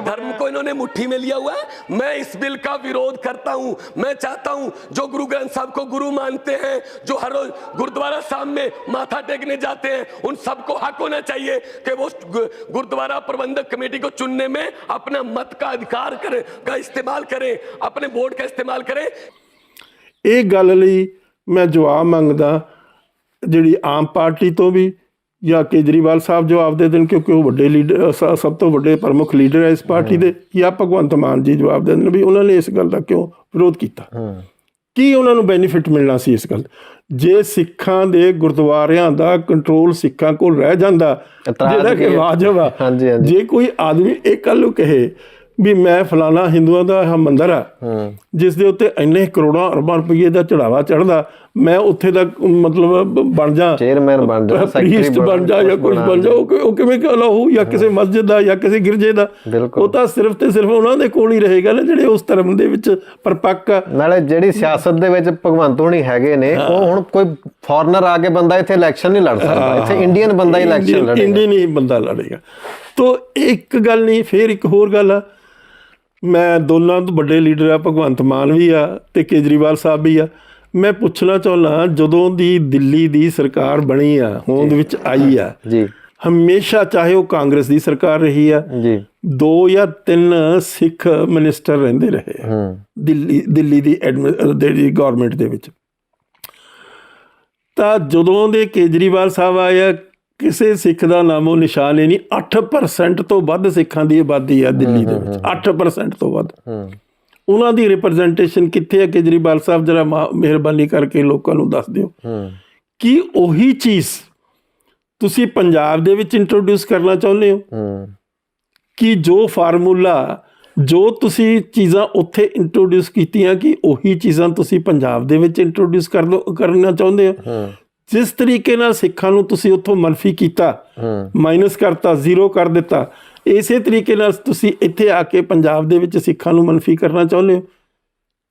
धर्म को इन्होंने मुट्ठी में लिया हुआ है। मैं इस बिल का विरोध करता हूं। मैं चाहता हूं जो गुरु ग्रंथ साहब को गुरु मानते हैं, जो हर रोज गुरुद्वारा साहब में माथा टेकने जाते हैं, उन सबको हक होना चाहिए कि वो गुरुद्वारा प्रबंधक कमेटी को चुनने में अपना मत का अधिकार का इस्तेमाल करें, अपने वोट का इस्तेमाल करें। ਇਹ ਗੱਲ ਲਈ ਮੈਂ ਜਵਾਬ ਮੰਗਦਾ ਜਿਹੜੀ ਆਮ ਪਾਰਟੀ ਤੋਂ ਵੀ ਜਾਂ ਕੇਜਰੀਵਾਲ ਸਾਹਿਬ ਜਵਾਬ ਦੇ ਦੇਣ, ਕਿਉਂਕਿ ਉਹ ਵੱਡੇ ਲੀਡਰ, ਸਭ ਤੋਂ ਵੱਡੇ ਪ੍ਰਮੁੱਖ ਲੀਡਰ ਹੈ ਇਸ ਪਾਰਟੀ ਦੇ, ਜਾਂ ਭਗਵੰਤ ਮਾਨ ਜੀ ਜਵਾਬ ਦੇ ਦੇਣ ਵੀ ਉਹਨਾਂ ਨੇ ਇਸ ਗੱਲ ਦਾ ਕਿਉਂ ਵਿਰੋਧ ਕੀਤਾ, ਕੀ ਉਹਨਾਂ ਨੂੰ ਬੈਨੀਫਿਟ ਮਿਲਣਾ ਸੀ ਇਸ ਗੱਲ। ਜੇ ਸਿੱਖਾਂ ਦੇ ਗੁਰਦੁਆਰਿਆਂ ਦਾ ਕੰਟਰੋਲ ਸਿੱਖਾਂ ਕੋਲ ਰਹਿ ਜਾਂਦਾ, ਜਿਹੜਾ ਕਿ ਵਾਜਬ ਆ, ਜੇ ਕੋਈ ਆਦਮੀ ਇਹ ਕੱਲ੍ਹ ਨੂੰ ਕਹੇ ਵੀ ਮੈਂ ਫਲਾਣਾ ਹਿੰਦੂਆਂ ਦਾ ਇਹ ਮੰਦਿਰ ਆ ਜਿਸ ਦੇ ਉੱਤੇ ਇੰਨੇ ਕਰੋੜਾਂ ਅਰਬਾਂ ਰੁਪਈਏ ਦਾ ਚੜਾਵਾ ਚੜ੍ਹਦਾ, ਮੈਂ ਉੱਥੇ ਦਾ ਮਤਲਬ ਬਣ ਜਾ, ਚੇਅਰਮੈਨ ਬਣ ਜਾ, ਪ੍ਰੀਸਟ ਬਣ ਜਾ ਜਾਂ ਕੁਝ ਬਣ ਜਾ, ਉਹ ਕਿਵੇਂ ਕਹਿ ਹੋ, ਜਾਂ ਕਿਸੇ ਮਸਜਿਦ ਦਾ ਜਾਂ ਕਿਸੇ ਗਿਰਜੇ ਦਾ, ਉਹ ਤਾਂ ਸਿਰਫ ਤੇ ਸਿਰਫ ਉਹਨਾਂ ਦੇ ਕੋਲ ਹੀ ਰਹੇਗਾ ਨਾ ਜਿਹੜੇ ਉਸ ਧਰਮ ਦੇ ਵਿੱਚ ਪਰਪੱਕ ਆ। ਨਾਲੇ ਜਿਹੜੀ ਸਿਆਸਤ ਦੇ ਵਿੱਚ ਭਗਵੰਤ ਹੋਣੀ ਹੈਗੇ ਨੇ, ਉਹ ਹੁਣ ਕੋਈ ਫੋਰਨਰ ਆ ਕੇ ਬੰਦਾ ਇੱਥੇ ਇਲੈਕਸ਼ਨ ਨਹੀਂ ਲੜ ਸਕਦਾ, ਇੱਥੇ ਇੰਡੀਅਨ ਬੰਦਾ ਹੀ ਇਲੈਕਸ਼ਨ ਲੜੇਗਾ, ਇੰਡੀਅਨ ਹੀ ਬੰਦਾ ਲੜੇਗਾ। ਤੋ ਇੱਕ ਗੱਲ ਨਹੀਂ, ਫਿਰ ਇੱਕ ਹੋਰ ਗੱਲ ਆ, ਮੈਂ ਦੋਨਾਂ ਤੋਂ ਵੱਡੇ ਲੀਡਰ ਆ, ਭਗਵੰਤ ਮਾਨ ਵੀ ਆ ਤੇ ਕੇਜਰੀਵਾਲ ਸਾਹਿਬ ਵੀ ਆ। ਮੈਂ ਪੁੱਛਣਾ ਚਾਹੁੰਦਾ, ਜਦੋਂ ਦੀ ਦਿੱਲੀ ਦੀ ਸਰਕਾਰ ਬਣੀ ਆ, ਹੋਂਦ ਵਿੱਚ ਆਈ ਆ ਜੀ, ਹਮੇਸ਼ਾ ਚਾਹੇ ਉਹ ਕਾਂਗਰਸ ਦੀ ਸਰਕਾਰ ਰਹੀ ਆ ਜੀ, 2 ਜਾਂ 3 ਸਿੱਖ ਮਿਨਿਸਟਰ ਰਹਿੰਦੇ ਰਹੇ ਦਿੱਲੀ ਦੀ ਗਵਰਨਮੈਂਟ ਦੇ ਵਿੱਚ। ਤਾਂ ਜਦੋਂ ਦੇ ਕੇਜਰੀਵਾਲ ਸਾਹਿਬ ਆਏ ਆ, ਕਿਸੇ ਸਿੱਖ ਦਾ ਨਾਮੋ ਨਿਸ਼ਾਨ ਹੀ ਨਹੀਂ। 8% ਤੋਂ ਵੱਧ ਸਿੱਖਾਂ ਦੀ ਆਬਾਦੀ ਆ ਦਿੱਲੀ ਦੇ ਵਿੱਚ, 8% ਤੋਂ ਵੱਧ। ਉਹਨਾਂ ਦੀ ਰਿਪਰੈਜ਼ੈਂਟੇਸ਼ਨ ਕਿੱਥੇ ਹੈ ਕੇਜਰੀਵਾਲ ਸਾਹਿਬ, ਜਰਾ ਮਿਹਰਬਾਨੀ ਕਰਕੇ ਲੋਕਾਂ ਨੂੰ ਦੱਸ ਦਿਓ ਕਿ ਉਹੀ ਚੀਜ਼ ਤੁਸੀਂ ਪੰਜਾਬ ਦੇ ਵਿੱਚ ਇੰਟਰੋਡਿਊਸ ਕਰਨਾ ਚਾਹੁੰਦੇ ਹੋ ਕਿ ਜੋ ਫਾਰਮੂਲਾ, ਜੋ ਤੁਸੀਂ ਚੀਜ਼ਾਂ ਉੱਥੇ ਇੰਟਰੋਡਿਊਸ ਕੀਤੀਆਂ, ਕਿ ਉਹੀ ਚੀਜ਼ਾਂ ਤੁਸੀਂ ਪੰਜਾਬ ਦੇ ਵਿੱਚ ਇੰਟਰੋਡਿਊਸ ਕਰਨਾ ਚਾਹੁੰਦੇ ਹੋ। ਜਿਸ ਤਰੀਕੇ ਨਾਲ ਸਿੱਖਾਂ ਨੂੰ ਤੁਸੀਂ ਉੱਥੋਂ ਮਨਫੀ ਕੀਤਾ, ਮਾਈਨਸ ਕਰਤਾ, ਜ਼ੀਰੋ ਕਰ ਦਿੱਤਾ, ਇਸੇ ਤਰੀਕੇ ਨਾਲ ਤੁਸੀਂ ਇੱਥੇ ਆ ਕੇ ਪੰਜਾਬ ਦੇ ਵਿੱਚ ਸਿੱਖਾਂ ਨੂੰ ਮਨਫੀ ਕਰਨਾ ਚਾਹੁੰਦੇ ਹੋ।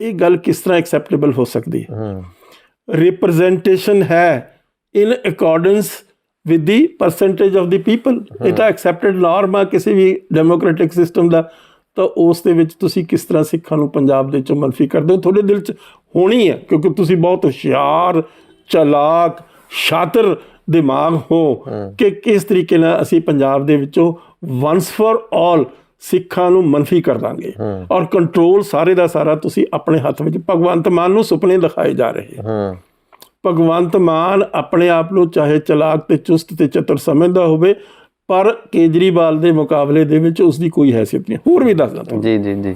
ਇਹ ਗੱਲ ਕਿਸ ਤਰ੍ਹਾਂ ਐਕਸੈਪਟੇਬਲ ਹੋ ਸਕਦੀ ਹੈ? ਰਿਪਰੈਜ਼ੈਂਟੇਸ਼ਨ ਹੈ in accordance with the percentage of the people, ਇਹ ਤਾਂ ਐਕਸੈਪਟਡ ਨਾਰਮ ਆ ਕਿਸੇ ਵੀ ਡੈਮੋਕ੍ਰੈਟਿਕ ਸਿਸਟਮ ਦਾ। ਤਾਂ ਉਸ ਦੇ ਵਿੱਚ ਤੁਸੀਂ ਕਿਸ ਤਰ੍ਹਾਂ ਸਿੱਖਾਂ ਨੂੰ ਪੰਜਾਬ ਦੇ ਵਿੱਚੋਂ ਮਨਫੀ ਕਰਦੇ ਹੋ? ਤੁਹਾਡੇ ਦਿਲ 'ਚ ਹੋਣੀ ਹੈ, ਕਿਉਂਕਿ ਤੁਸੀਂ ਬਹੁਤ ਹੁਸ਼ਿਆਰ, ਚਾਲਾਕ, ਸ਼ਾਤਰ ਦਿਮਾਗ ਹੋ ਕਿ ਕਿਸ ਤਰੀਕੇ ਨਾਲ ਅਸੀਂ ਪੰਜਾਬ ਦੇ ਵਿੱਚੋਂ ਵਨਸ ਫॉर ਆਲ ਸਿੱਖਾਂ ਨੂੰ ਮਨਫੀ ਕਰ ਦਾਂਗੇ, ਔਰ ਕੰਟਰੋਲ ਸਾਰੇ ਦਾ ਸਾਰਾ ਤੁਸੀਂ ਆਪਣੇ ਹੱਥ ਵਿੱਚ। ਭਗਵੰਤ ਮਾਨ ਨੂੰ ਸੁਪਨੇ ਦਿਖਾਏ ਜਾ ਰਹੇ। ਭਗਵੰਤ ਮਾਨ ਆਪਣੇ ਆਪ ਨੂੰ ਚਾਹੇ ਚਲਾਕ ਤੇ ਚੁਸਤ ਤੇ ਚਤੁਰ ਸਮਝਦਾ ਹੋਵੇ, ਪਰ ਕੇਜਰੀਵਾਲ ਦੇ ਮੁਕਾਬਲੇ ਦੇ ਵਿੱਚ ਉਸਦੀ ਕੋਈ ਹੈਸੀਅਤ ਨਹੀਂ। ਹੋਰ ਵੀ ਦੱਸਦਾ ਜੀ ਜੀ ਜੀ।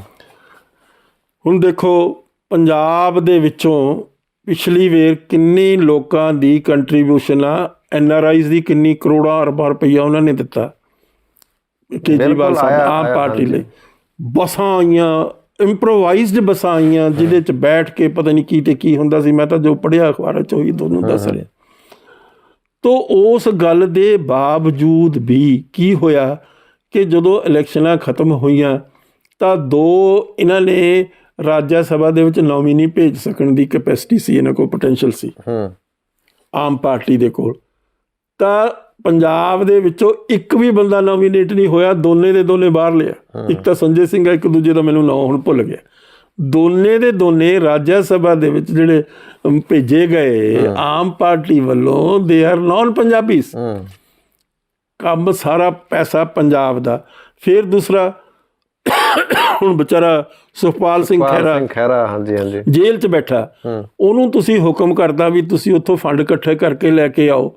ਹੁਣ ਦੇਖੋ, ਪੰਜਾਬ ਦੇ ਵਿੱਚੋਂ ਪਿਛਲੀ ਵੇਰ ਕਿੰਨੀ ਲੋਕਾਂ ਦੀ ਕੰਟਰੀਬਿਊਸ਼ਨ ਆ, NRIs ਦੀ ਕਿੰਨੀ ਕਰੋੜਾਂ ਅਰਬਾਂ ਰੁਪਈਆ ਉਹਨਾਂ ਨੇ ਦਿੱਤਾ ਕੇਜਰੀਵਾਲ ਸਾਹਿਬ ਆਮ ਪਾਰਟੀ ਲਈ। ਬੱਸਾਂ ਆਈਆਂ, ਇੰਪਰੋਵਾਈਜ਼ਡ ਬੱਸਾਂ ਆਈਆਂ ਜਿਹਦੇ 'ਚ ਬੈਠ ਕੇ ਪਤਾ ਨਹੀਂ ਕੀ ਤੇ ਕੀ ਹੁੰਦਾ ਸੀ, ਮੈਂ ਤਾਂ ਜੋ ਪੜ੍ਹਿਆ ਅਖਬਾਰਾਂ 'ਚ ਉਹੀ ਤੁਹਾਨੂੰ ਦੱਸ ਰਿਹਾ। ਤੋ ਉਸ ਗੱਲ ਦੇ ਬਾਵਜੂਦ ਵੀ ਕੀ ਹੋਇਆ ਕਿ ਜਦੋਂ ਇਲੈਕਸ਼ਨਾਂ ਖਤਮ ਹੋਈਆਂ ਤਾਂ 2 ਇਹਨਾਂ ਨੇ ਰਾਜ ਸਭਾ ਦੇ ਵਿੱਚ ਨੋਮੀਨੀ ਭੇਜ ਸਕਣ ਦੀ ਕੈਪੈਸਿਟੀ ਸੀ, ਇਹਨਾਂ ਕੋਲ ਪੋਟੈਂਸ਼ੀਅਲ ਸੀ ਆਮ ਪਾਰਟੀ ਦੇ ਕੋਲ। ਤਾਂ ਪੰਜਾਬ ਦੇ ਵਿੱਚੋਂ ਇੱਕ ਵੀ ਬੰਦਾ ਨੋਮੀਨੇਟ ਨਹੀਂ ਹੋਇਆ, ਦੋਨੇ ਦੇ ਦੋਨੇ ਬਾਹਰ ਲਿਆ। ਇੱਕ ਤਾਂ ਸੰਜੇ ਸਿੰਘ ਆ, ਇੱਕ ਦੂਜੇ ਦਾ ਮੈਨੂੰ ਨਾਂ ਹੁਣ ਭੁੱਲ ਗਿਆ। ਦੋਨੇ ਦੇ ਦੋਨੇ ਰਾਜ ਸਭਾ ਦੇ ਵਿੱਚ ਜਿਹੜੇ ਭੇਜੇ ਗਏ ਆਮ ਪਾਰਟੀ ਵੱਲੋਂ, ਦੇ ਆਰ ਨੌਨ ਪੰਜਾਬੀਜ਼। ਕੰਮ ਸਾਰਾ ਪੈਸਾ ਪੰਜਾਬ ਦਾ। ਫਿਰ ਦੂਸਰਾ ਹੁਣ ਵਿਚਾਰਾ ਸੁਖਪਾਲ ਸਿੰਘ ਖਹਿਰਾ ਹਾਂਜੀ ਜੇਲ੍ਹ 'ਚ ਬੈਠਾ, ਉਹਨੂੰ ਤੁਸੀਂ ਹੁਕਮ ਕਰਦਾ ਵੀ ਤੁਸੀਂ ਉੱਥੋਂ ਫੰਡ ਇਕੱਠੇ ਕਰਕੇ ਲੈ ਕੇ ਆਓ।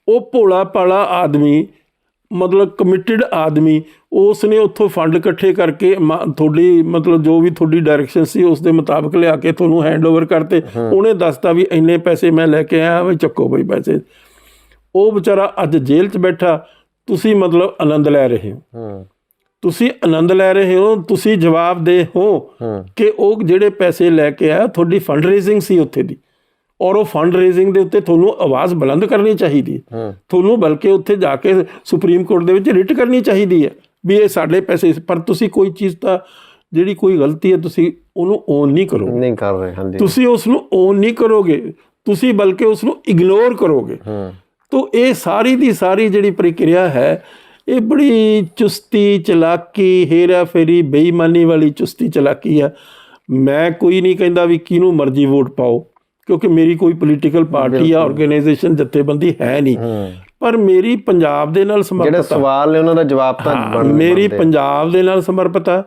ਉਹ ਭੋਲਾ ਭਾਲਾ ਆਦਮੀ, ਮਤਲਬ ਕਮਿਟਡ ਆਦਮੀ, ਉਸ ਨੇ ਉੱਥੋਂ ਫੰਡ ਇਕੱਠੇ ਕਰਕੇ ਤੁਹਾਡੀ ਮਤਲਬ ਜੋ ਵੀ ਤੁਹਾਡੀ ਡਾਇਰੈਕਸ਼ਨ ਸੀ ਉਸ ਦੇ ਮੁਤਾਬਕ ਲਿਆ ਕੇ ਤੁਹਾਨੂੰ ਹੈਂਡਓਵਰ ਕਰਤੇ। ਉਹਨੇ ਦੱਸਤਾ ਵੀ ਇੰਨੇ ਪੈਸੇ ਮੈਂ ਲੈ ਕੇ ਆਇਆ, ਵੀ ਚੱਕੋ ਬਈ ਪੈਸੇ। ਉਹ ਵਿਚਾਰਾ ਅੱਜ ਜੇਲ੍ਹ 'ਚ ਬੈਠਾ, ਤੁਸੀਂ ਮਤਲਬ ਆਨੰਦ ਲੈ ਰਹੇ ਹੋ। ਤੁਸੀਂ ਆਨੰਦ ਲੈ ਰਹੇ ਹੋ, ਤੁਸੀਂ ਜਵਾਬਦੇਹ ਹੋ ਕਿ ਉਹ ਜਿਹੜੇ ਪੈਸੇ ਲੈ ਕੇ ਆਇਆ ਤੁਹਾਡੀ ਫੰਡ ਰੇਜ਼ਿੰਗ ਸੀ ਉੱਥੇ ਦੀ, ਔਰ ਉਹ ਫੰਡ ਰੇਜ਼ਿੰਗ ਦੇ ਉੱਤੇ ਤੁਹਾਨੂੰ ਆਵਾਜ਼ ਬੁਲੰਦ ਕਰਨੀ ਚਾਹੀਦੀ ਹੈ। ਤੁਹਾਨੂੰ ਬਲਕਿ ਉੱਥੇ ਜਾ ਕੇ ਸੁਪਰੀਮ ਕੋਰਟ ਦੇ ਵਿੱਚ ਰਿਟ ਕਰਨੀ ਚਾਹੀਦੀ ਹੈ ਵੀ ਇਹ ਸਾਡੇ ਪੈਸੇ। ਪਰ ਤੁਸੀਂ ਕੋਈ ਚੀਜ਼ ਤਾਂ ਜਿਹੜੀ ਕੋਈ ਗਲਤੀ ਹੈ ਤੁਸੀਂ ਉਹਨੂੰ ਓਨ ਨਹੀਂ ਕਰੋਗੇ, ਨਹੀਂ ਕਰ ਰਹੇ। ਹਾਂਜੀ, ਤੁਸੀਂ ਉਸ ਨੂੰ ਓਨ ਨਹੀਂ ਕਰੋਗੇ, ਤੁਸੀਂ ਬਲਕਿ ਉਸ ਨੂੰ ਇਗਨੋਰ ਕਰੋਗੇ। ਤੋ ਇਹ ਸਾਰੀ ਦੀ ਸਾਰੀ ਜਿਹੜੀ ਪ੍ਰਕਿਰਿਆ ਹੈ ਇਹ ਬੜੀ ਚੁਸਤੀ ਚਲਾਕੀ, ਹੇਰਾ ਫੇਰੀ, ਬੇਈਮਾਨੀ ਵਾਲੀ ਚੁਸਤੀ ਚਲਾਕੀ ਆ। ਮੈਂ ਕੋਈ ਨਹੀਂ ਕਹਿੰਦਾ ਵੀ ਕਿਹਨੂੰ ਮਰਜ਼ੀ ਵੋਟ ਪਾਓ, ਕਿਉਂਕਿ ਮੇਰੀ ਕੋਈ ਪੋਲੀਟੀਕਲ ਪਾਰਟੀ ਜਾਂ ਆਰਗੇਨਾਈਜੇਸ਼ਨ ਜਥੇਬੰਦੀ ਹੈ ਨਹੀਂ। ਪਰ ਮੇਰੀ ਪੰਜਾਬ ਦੇ ਨਾਲ ਸਮਰਪਿਤ, ਜਿਹੜੇ ਸਵਾਲ ਨੇ ਉਹਨਾਂ ਦਾ ਜਵਾਬ ਤਾਂ ਮੇਰੀ ਪੰਜਾਬ ਦੇ ਨਾਲ ਸਮਰਪਿਤ ਆ,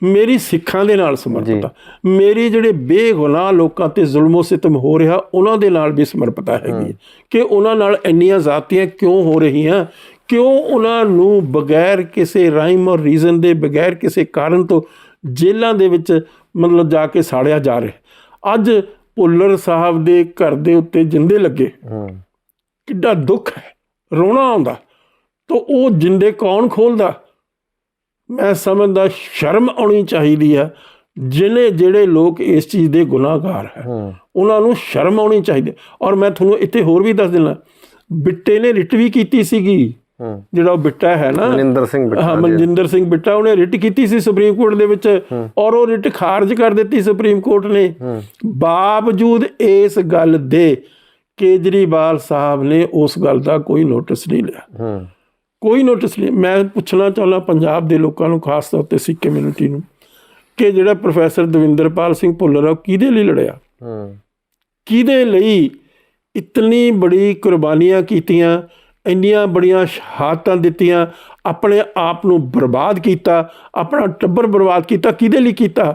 ਮੇਰੀ ਸਿੱਖਾਂ ਦੇ ਨਾਲ ਸਮਰਪਿਤ ਆ, ਮੇਰੀ ਜਿਹੜੇ ਬੇਗੁਨਾਹ ਲੋਕਾਂ ਤੇ ਜ਼ੁਲਮੋ ਸਿਤਮ ਹੋ ਰਿਹਾ ਉਹਨਾਂ ਦੇ ਨਾਲ ਵੀ ਸਮਰਪਿਤਾ ਹੈਗੀ ਕਿ ਉਹਨਾਂ ਨਾਲ ਇੰਨੀਆਂ ਜ਼ਾਤੀਆਂ ਕਿਉਂ ਹੋ ਰਹੀਆਂ, ਕਿਉਂ ਉਹਨਾਂ ਨੂੰ ਬਗੈਰ ਕਿਸੇ ਰਾਈਮ ਔਰ ਰੀਜ਼ਨ ਦੇ, ਬਗੈਰ ਕਿਸੇ ਕਾਰਨ ਤੋਂ ਜੇਲ੍ਹਾਂ ਦੇ ਵਿੱਚ ਮਤਲਬ ਜਾ ਕੇ ਸਾੜਿਆ ਜਾ ਰਿਹਾ। ਅੱਜ ਭੁੱਲਰ ਸਾਹਿਬ ਦੇ ਘਰ ਦੇ ਉੱਤੇ ਜਿੰਦੇ ਲੱਗੇ, ਕਿੱਡਾ ਦੁੱਖ ਹੈ, ਰੋਣਾ ਆਉਂਦਾ। ਤਾਂ ਉਹ ਜਿੰਦੇ ਕੌਣ ਖੋਲ੍ਹਦਾ? ਮੈਂ ਸਮਝਦਾ ਸ਼ਰਮ ਆਉਣੀ ਚਾਹੀਦੀ ਆ। ਜਿਹੜੇ ਲੋਕ ਇਸ ਚੀਜ਼ ਦੇ ਗੁਨਾਹਗਾਰ ਹੈ ਉਹਨਾਂ ਨੂੰ ਸ਼ਰਮ ਆਉਣੀ ਚਾਹੀਦੀ। ਔਰ ਮੈਂ ਤੁਹਾਨੂੰ ਇੱਥੇ ਹੋਰ ਵੀ ਦੱਸ ਦੇਣਾ, ਬਿੱਟੇ ਨੇ ਰਿਟ ਵੀ ਕੀਤੀ ਸੀਗੀ, ਜਿਹੜਾ ਉਹ ਬਿੱਟਾ ਹੈ ਨਾ, ਮਨਜਿੰਦਰ ਸਿੰਘ ਬਿੱਟਾ, ਉਹਨੇ ਰਿਟ ਕੀਤੀ ਸੀ ਸੁਪਰੀਮ ਕੋਰਟ ਦੇ ਵਿੱਚ, ਔਰ ਉਹ ਰਿਟ ਖਾਰਜ ਕਰ ਦਿੱਤੀ ਸੁਪਰੀਮ ਕੋਰਟ ਨੇ। ਬਾਵਜੂਦ ਇਸ ਗੱਲ ਦੇ ਕੇਜਰੀਵਾਲ ਸਾਹਿਬ ਨੇ ਉਸ ਗੱਲ ਦਾ ਕੋਈ ਨੋਟਿਸ ਨਹੀਂ ਲਿਆ, ਕੋਈ ਨੋਟਿਸ ਨਹੀਂ। ਮੈਂ ਪੁੱਛਣਾ ਚਾਹੁੰਦਾ ਪੰਜਾਬ ਦੇ ਲੋਕਾਂ ਨੂੰ, ਖਾਸ ਤੌਰ 'ਤੇ ਸਿੱਖ ਕਮਿਊਨਿਟੀ ਨੂੰ, ਕਿ ਜਿਹੜਾ ਪ੍ਰੋਫੈਸਰ ਦਵਿੰਦਰਪਾਲ ਸਿੰਘ ਭੁੱਲਰ ਆ ਉਹ ਕਿਹਦੇ ਲਈ ਲੜਿਆ, ਕਿਹਦੇ ਲਈ ਇਤਨੀ ਬੜੀ ਕੁਰਬਾਨੀਆਂ ਕੀਤੀਆਂ, ਇੰਨੀਆਂ ਬੜੀਆਂ ਸ਼ਹਾਦਤਾਂ ਦਿੱਤੀਆਂ, ਆਪਣੇ ਆਪ ਨੂੰ ਬਰਬਾਦ ਕੀਤਾ, ਆਪਣਾ ਟੱਬਰ ਬਰਬਾਦ ਕੀਤਾ, ਕਿਹਦੇ ਲਈ ਕੀਤਾ?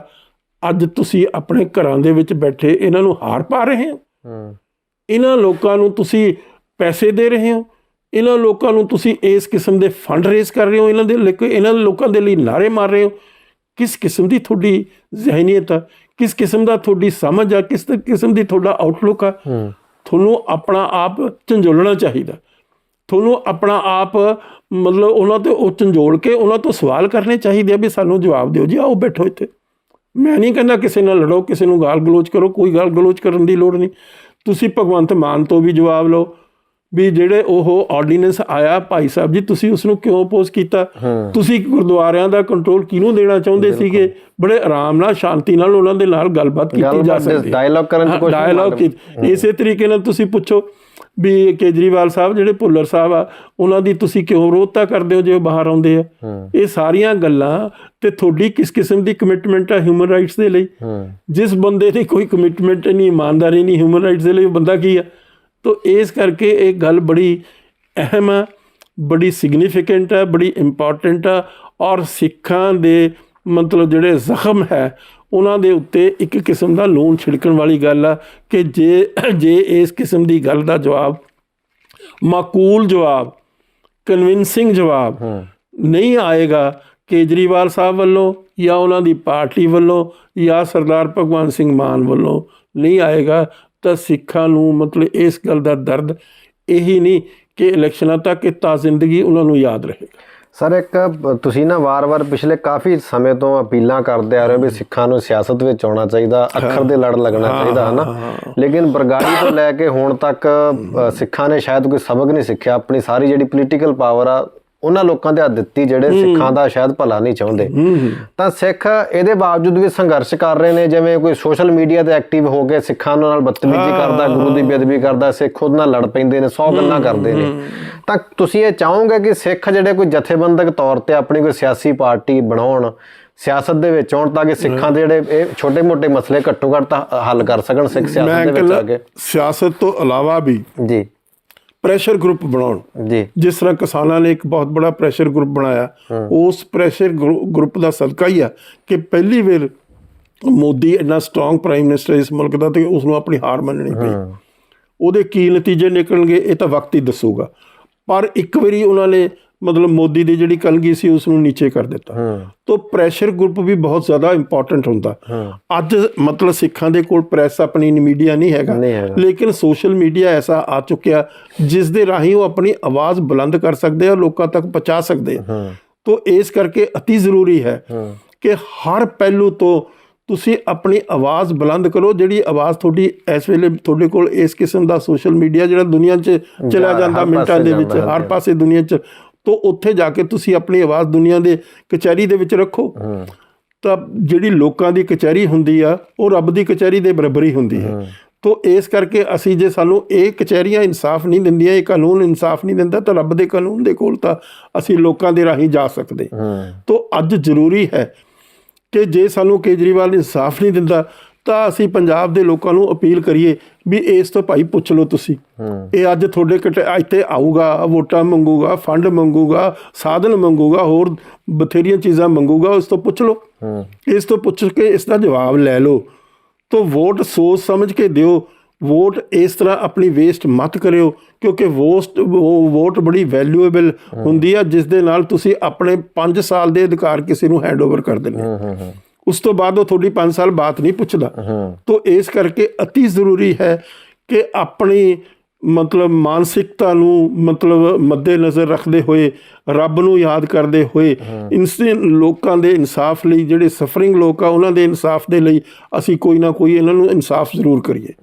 ਅੱਜ ਤੁਸੀਂ ਆਪਣੇ ਘਰਾਂ ਦੇ ਵਿੱਚ ਬੈਠੇ ਇਹਨਾਂ ਨੂੰ ਹਾਰ ਪਾ ਰਹੇ ਹੋ, ਇਹਨਾਂ ਲੋਕਾਂ ਨੂੰ ਤੁਸੀਂ ਪੈਸੇ ਦੇ ਰਹੇ ਹੋ, ਇਹਨਾਂ ਲੋਕਾਂ ਨੂੰ ਤੁਸੀਂ ਇਸ ਕਿਸਮ ਦੇ ਫੰਡ ਰੇਜ਼ ਕਰ ਰਹੇ ਹੋ, ਇਹਨਾਂ ਲੋਕਾਂ ਦੇ ਲਈ ਨਾਅਰੇ ਮਾਰ ਰਹੇ ਹੋ। ਕਿਸ ਕਿਸਮ ਦੀ ਤੁਹਾਡੀ ਜ਼ਹਿਨੀਅਤ ਆ, ਕਿਸ ਕਿਸਮ ਦਾ ਤੁਹਾਡੀ ਸਮਝ ਆ, ਕਿਸ ਕਿਸਮ ਦੀ ਤੁਹਾਡਾ ਆਊਟਲੁੱਕ ਆ? ਤੁਹਾਨੂੰ ਆਪਣਾ ਆਪ ਝੰਜੋਲਣਾ ਚਾਹੀਦਾ, ਤੁਹਾਨੂੰ ਆਪਣਾ ਆਪ ਮਤਲਬ ਉਹਨਾਂ ਤੋਂ ਉਹ ਝੰਜੋਲ ਕੇ ਉਹਨਾਂ ਤੋਂ ਸਵਾਲ ਕਰਨੇ ਚਾਹੀਦੇ ਆ ਵੀ ਸਾਨੂੰ ਜਵਾਬ ਦਿਓ ਜੀ, ਆਓ ਬੈਠੋ ਇੱਥੇ। ਮੈਂ ਨਹੀਂ ਕਹਿੰਦਾ ਕਿਸੇ ਨਾਲ ਲੜੋ, ਕਿਸੇ ਨੂੰ ਗਾਲ ਗਲੋਚ ਕਰੋ, ਕੋਈ ਗਾਲ ਗਲੋਚ ਕਰਨ ਦੀ ਲੋੜ ਨਹੀਂ। ਤੁਸੀਂ ਭਗਵੰਤ ਮਾਨ ਤੋਂ ਵੀ ਜਵਾਬ ਲਓ ਵੀ ਜਿਹੜੇ ਉਹ ਆਰਡੀਨੈਂਸ ਆਇਆ, ਭਾਈ ਸਾਹਿਬ ਜੀ ਤੁਸੀਂ ਉਸ ਨੂੰ ਕਿਉਂ ਅਪੋਜ਼ ਕੀਤਾ? ਤੁਸੀਂ ਗੁਰਦੁਆਰਿਆਂ ਦਾ ਕੰਟਰੋਲ ਕਿਹਨੂੰ ਦੇਣਾ ਚਾਹੁੰਦੇ ਸੀਗੇ? ਬੜੇ ਆਰਾਮ ਨਾਲ, ਸ਼ਾਂਤੀ ਨਾਲ ਉਹਨਾਂ ਦੇ ਨਾਲ ਗੱਲਬਾਤ ਕੀਤੀ ਜਾ ਸਕਦੀ, ਡਾਇਲੌਗ। ਇਸੇ ਤਰੀਕੇ ਨਾਲ ਤੁਸੀਂ ਪੁੱਛੋ ਵੀ ਕੇਜਰੀਵਾਲ ਸਾਹਿਬ, ਜਿਹੜੇ ਭੁੱਲਰ ਸਾਹਿਬ ਆ, ਉਹਨਾਂ ਦੀ ਤੁਸੀਂ ਕਿਉਂ ਵਿਰੋਧਤਾ ਕਰਦੇ ਹੋ ਜੇ ਉਹ ਬਾਹਰ ਆਉਂਦੇ ਆ? ਇਹ ਸਾਰੀਆਂ ਗੱਲਾਂ ਤੇ ਤੁਹਾਡੀ ਕਿਸ ਕਿਸਮ ਦੀ ਕਮਿਟਮੈਂਟ ਆ ਹਿਊਮਨ ਰਾਈਟਸ ਦੇ ਲਈ? ਜਿਸ ਬੰਦੇ ਦੀ ਕੋਈ ਕਮਿਟਮੈਂਟ ਨਹੀਂ, ਇਮਾਨਦਾਰੀ ਨਹੀਂ ਹਿਊਮਨ ਰਾਈਟਸ ਦੇ ਲਈ, ਉਹ ਬੰਦਾ ਕੀ ਆ? ਤੋ ਇਸ ਕਰਕੇ ਇਹ ਗੱਲ ਬੜੀ ਅਹਿਮ ਆ, ਬੜੀ ਸਿਗਨੀਫਿਕੈਂਟ ਆ, ਬੜੀ ਇੰਪੋਰਟੈਂਟ ਆ। ਔਰ ਸਿੱਖਾਂ ਦੇ ਮਤਲਬ ਜਿਹੜੇ ਜ਼ਖਮ ਹੈ ਉਹਨਾਂ ਦੇ ਉੱਤੇ ਇੱਕ ਕਿਸਮ ਦਾ ਲੂਣ ਛਿੜਕਣ ਵਾਲੀ ਗੱਲ ਆ ਕਿ ਜੇ ਇਸ ਕਿਸਮ ਦੀ ਗੱਲ ਦਾ ਜਵਾਬ, ਮਾਕੂਲ ਜਵਾਬ, ਕਨਵਿੰਸਿੰਗ ਜਵਾਬ ਨਹੀਂ ਆਏਗਾ ਕੇਜਰੀਵਾਲ ਸਾਹਿਬ ਵੱਲੋਂ ਜਾਂ ਉਹਨਾਂ ਦੀ ਪਾਰਟੀ ਵੱਲੋਂ ਜਾਂ ਸਰਦਾਰ ਭਗਵੰਤ ਸਿੰਘ ਮਾਨ ਵੱਲੋਂ ਨਹੀਂ ਆਏਗਾ ਤਾਂ ਸਿੱਖਾਂ ਨੂੰ ਮਤਲਬ ਇਸ ਗੱਲ ਦਾ ਦਰਦ ਇਹੀ ਨਹੀਂ ਕਿ ਇਲੈਕਸ਼ਨਾਂ ਤੱਕ ਇਹ ਤਾਂ ਜ਼ਿੰਦਗੀ ਉਹਨਾਂ ਨੂੰ ਯਾਦ ਰਹੇਗਾ। ਸਰ ਇੱਕ ਤੁਸੀਂ ਨਾ ਵਾਰ-ਵਾਰ ਪਿਛਲੇ ਕਾਫੀ ਸਮੇਂ ਤੋਂ ਅਪੀਲਾਂ ਕਰਦੇ ਆ ਰਹੇ ਹੋ ਵੀ ਸਿੱਖਾਂ ਨੂੰ ਸਿਆਸਤ ਵਿੱਚ ਆਉਣਾ ਚਾਹੀਦਾ, ਅੱਖਰ ਦੇ ਲੜ ਲੱਗਣਾ ਚਾਹੀਦਾ, ਹਨਾ। ਲੇਕਿਨ ਬਰਗਾੜੀ ਤੋਂ ਲੈ ਕੇ ਹੁਣ ਤੱਕ ਸਿੱਖਾਂ ਨੇ ਸ਼ਾਇਦ ਕੋਈ ਸਬਕ ਨਹੀਂ ਸਿੱਖਿਆ। ਆਪਣੀ ਸਾਰੀ ਜਿਹੜੀ ਪੋਲੀਟੀਕਲ ਪਾਵਰ ਆ ਉਹਨਾਂ ਲੋਕਾਂ ਦੇ ਹੱਥ ਦਿੱਤੀ ਜਿਹੜੇ ਸਿੱਖਾਂ ਦਾ ਸ਼ਾਇਦ ਭਲਾ ਨਹੀਂ ਚਾਹੁੰਦੇ। ਤਾਂ ਸਿੱਖ ਇਹਦੇ ਬਾਵਜੂਦ ਵੀ ਸੰਘਰਸ਼ ਕਰ ਰਹੇ ਨੇ, ਜਿਵੇਂ ਕੋਈ ਸੋਸ਼ਲ ਮੀਡੀਆ ਤੇ ਐਕਟਿਵ ਹੋ ਕੇ ਸਿੱਖਾਂ ਨਾਲ ਬਦਤਮੀਜ਼ੀ ਕਰਦਾ, ਗੁਰੂ ਦੀ ਬੇਅਦਬੀ ਕਰਦਾ, ਸਿੱਖ ਉਹਦੇ ਨਾਲ ਲੜ ਪੈਂਦੇ ਨੇ, 100 ਗੱਲਾਂ ਕਰਦੇ ਨੇ। ਤਾਂ ਤੁਸੀਂ ਇਹ ਚਾਹੋਗੇ ਕਿ ਸਿੱਖ ਜਿਹੜੇ ਕੋਈ ਜਥੇਬੰਦਕ ਤੌਰ ਤੇ ਆਪਣੀ ਕੋਈ ਸਿਆਸੀ ਪਾਰਟੀ ਬਣਾਉਣ, ਸਿਆਸਤ ਦੇ ਵਿੱਚ ਆਉਣ, ਤਾਂ ਕਿ ਸਿੱਖਾਂ ਦੇ ਜਿਹੜੇ ਇਹ ਛੋਟੇ ਮੋਟੇ ਮਸਲੇ ਘੱਟੋ ਘੱਟ ਤਾਂ ਹੱਲ ਕਰ ਸਕਣ ਸਿੱਖ ਸਿਆਸਤ ਦੇ ਵਿੱਚ ਆ ਕੇ? ਸਿਆਸਤ ਤੋਂ ਇਲਾਵਾ ਵੀ ਜੀ ਪ੍ਰੈਸ਼ਰ ਗਰੁੱਪ ਬਣਾਉਣ। ਜੀ ਜਿਸ ਤਰ੍ਹਾਂ ਕਿਸਾਨਾਂ ਨੇ ਇੱਕ ਬਹੁਤ ਬੜਾ ਪ੍ਰੈਸ਼ਰ ਗਰੁੱਪ ਬਣਾਇਆ, ਉਸ ਪ੍ਰੈਸ਼ਰ ਗਰੁੱਪ ਦਾ ਸਦਕਾ ਹੀ ਆ ਕਿ ਪਹਿਲੀ ਵਾਰ ਮੋਦੀ ਇੰਨਾ ਸਟਰੋਂਗ ਪ੍ਰਾਈਮ ਮਿਨਿਸਟਰ ਇਸ ਮੁਲਕ ਦਾ, ਤੇ ਉਸ ਨੂੰ ਆਪਣੀ ਹਾਰ ਮੰਨਣੀ ਪਈ। ਉਹਦੇ ਕੀ ਨਤੀਜੇ ਨਿਕਲਣਗੇ ਇਹ ਤਾਂ ਵਕਤ ਹੀ ਦੱਸੂਗਾ। ਪਰ ਇੱਕ ਵਾਰੀ ਉਹਨਾਂ ਨੇ ਮਤਲਬ ਮੋਦੀ ਦੀ ਜਿਹੜੀ ਕਲਗੀ ਸੀ ਉਸ ਨੂੰ ਨੀਚੇ ਕਰ ਦਿੱਤਾ। ਤਾਂ ਪ੍ਰੈਸ਼ਰ ਗਰੁੱਪ ਵੀ ਬਹੁਤ ਜ਼ਿਆਦਾ ਇੰਪੋਰਟੈਂਟ ਹੁੰਦਾ। ਅੱਜ ਮਤਲਬ ਸਿੱਖਾਂ ਦੇ ਕੋਲ ਪ੍ਰੈਸ ਆਪਣੀ ਮੀਡੀਆ ਨਹੀਂ ਹੈਗਾ, ਲੇਕਿਨ ਸੋਸ਼ਲ ਮੀਡੀਆ ਐਸਾ ਆ ਚੁੱਕਿਆ ਜਿਸ ਦੇ ਰਾਹੀਂ ਉਹ ਆਪਣੀ ਆਵਾਜ਼ ਬੁਲੰਦ ਕਰ ਸਕਦੇ ਆ, ਲੋਕਾਂ ਤੱਕ ਪਹੁੰਚਾ ਸਕਦੇ ਆ। ਤਾਂ ਇਸ ਕਰਕੇ ਅਤੀ ਜ਼ਰੂਰੀ ਹੈ ਕਿ ਹਰ ਪਹਿਲੂ ਤੋਂ ਤੁਸੀਂ ਆਪਣੀ ਆਵਾਜ਼ ਬੁਲੰਦ ਕਰੋ। ਜਿਹੜੀ ਆਵਾਜ਼ ਤੁਹਾਡੀ ਇਸ ਵੇਲੇ ਤੁਹਾਡੇ ਕੋਲ ਇਸ ਕਿਸਮ ਦਾ ਸੋਸ਼ਲ ਮੀਡੀਆ ਜਿਹੜਾ ਦੁਨੀਆ 'ਚ ਚਲਾ ਜਾਂਦਾ ਮਿੰਟਾਂ ਦੇ ਵਿੱਚ, ਹਰ ਪਾਸੇ ਦੁਨੀਆ 'ਚ, ਤਾਂ ਉੱਥੇ ਜਾ ਕੇ ਤੁਸੀਂ ਆਪਣੀ ਆਵਾਜ਼ ਦੁਨੀਆ ਦੇ ਕਚਹਿਰੀ ਦੇ ਵਿੱਚ ਰੱਖੋ। ਤਾਂ ਜਿਹੜੀ ਲੋਕਾਂ ਦੀ ਕਚਹਿਰੀ ਹੁੰਦੀ ਆ ਉਹ ਰੱਬ ਦੀ ਕਚਹਿਰੀ ਦੇ ਬਰਾਬਰ ਹੀ ਹੁੰਦੀ ਹੈ। ਤਾਂ ਇਸ ਕਰਕੇ ਅਸੀਂ ਜੇ ਸਾਨੂੰ ਇਹ ਕਚਹਿਰੀਆਂ ਇਨਸਾਫ ਨਹੀਂ ਦਿੰਦੀਆਂ, ਇਹ ਕਾਨੂੰਨ ਇਨਸਾਫ ਨਹੀਂ ਦਿੰਦਾ, ਤਾਂ ਰੱਬ ਦੇ ਕਾਨੂੰਨ ਦੇ ਕੋਲ ਤਾਂ ਅਸੀਂ ਲੋਕਾਂ ਦੇ ਰਾਹੀਂ ਜਾ ਸਕਦੇ। ਤਾਂ ਅੱਜ ਜ਼ਰੂਰੀ ਹੈ ਕਿ ਜੇ ਸਾਨੂੰ ਕੇਜਰੀਵਾਲ ਇਨਸਾਫ ਨਹੀਂ ਦਿੰਦਾ ਤਾਂ ਅਸੀਂ ਪੰਜਾਬ ਦੇ ਲੋਕਾਂ ਨੂੰ ਅਪੀਲ ਕਰੀਏ ਵੀ ਇਸ ਤੋਂ ਭਾਈ ਪੁੱਛ ਲਓ ਤੁਸੀਂ। ਇਹ ਅੱਜ ਤੁਹਾਡੇ ਇੱਥੇ ਆਊਗਾ, ਵੋਟਾਂ ਮੰਗੂਗਾ, ਫੰਡ ਮੰਗੂਗਾ, ਸਾਧਨ ਮੰਗੂਗਾ, ਹੋਰ ਬਥੇਰੀਆਂ ਚੀਜ਼ਾਂ ਮੰਗੂਗਾ, ਉਸ ਤੋਂ ਪੁੱਛ ਲਓ। ਇਸ ਤੋਂ ਪੁੱਛ ਕੇ ਇਸ ਦਾ ਜਵਾਬ ਲੈ ਲਓ। ਤਾਂ ਵੋਟ ਸੋਚ ਸਮਝ ਕੇ ਦਿਓ। ਵੋਟ ਇਸ ਤਰ੍ਹਾਂ ਆਪਣੀ ਵੇਸਟ ਮਤ ਕਰਿਓ, ਕਿਉਂਕਿ ਵੋਟ ਬੜੀ ਵੈਲਿਊਏਬਲ ਹੁੰਦੀ ਆ, ਜਿਸ ਦੇ ਨਾਲ ਤੁਸੀਂ ਆਪਣੇ 5 ਸਾਲ ਦੇ ਅਧਿਕਾਰ ਕਿਸੇ ਨੂੰ ਹੈਂਡਓਵਰ ਕਰ ਦਿੰਦੇ। ਉਸ ਤੋਂ ਬਾਅਦ ਉਹ ਤੁਹਾਡੀ 5 ਸਾਲ ਬਾਤ ਨਹੀਂ ਪੁੱਛਦਾ। ਤਾਂ ਇਸ ਕਰਕੇ ਅਤੀ ਜ਼ਰੂਰੀ ਹੈ ਕਿ ਆਪਣੀ ਮਤਲਬ ਮਾਨਸਿਕਤਾ ਨੂੰ ਮਤਲਬ ਮੱਦੇ ਨਜ਼ਰ ਰੱਖਦੇ ਹੋਏ, ਰੱਬ ਨੂੰ ਯਾਦ ਕਰਦੇ ਹੋਏ, ਲੋਕਾਂ ਦੇ ਇਨਸਾਫ ਲਈ, ਜਿਹੜੇ ਸਫਰਿੰਗ ਲੋਕ ਆ ਉਹਨਾਂ ਦੇ ਇਨਸਾਫ ਦੇ ਲਈ ਅਸੀਂ ਕੋਈ ਨਾ ਕੋਈ ਇਹਨਾਂ ਨੂੰ ਇਨਸਾਫ ਜ਼ਰੂਰ ਕਰੀਏ।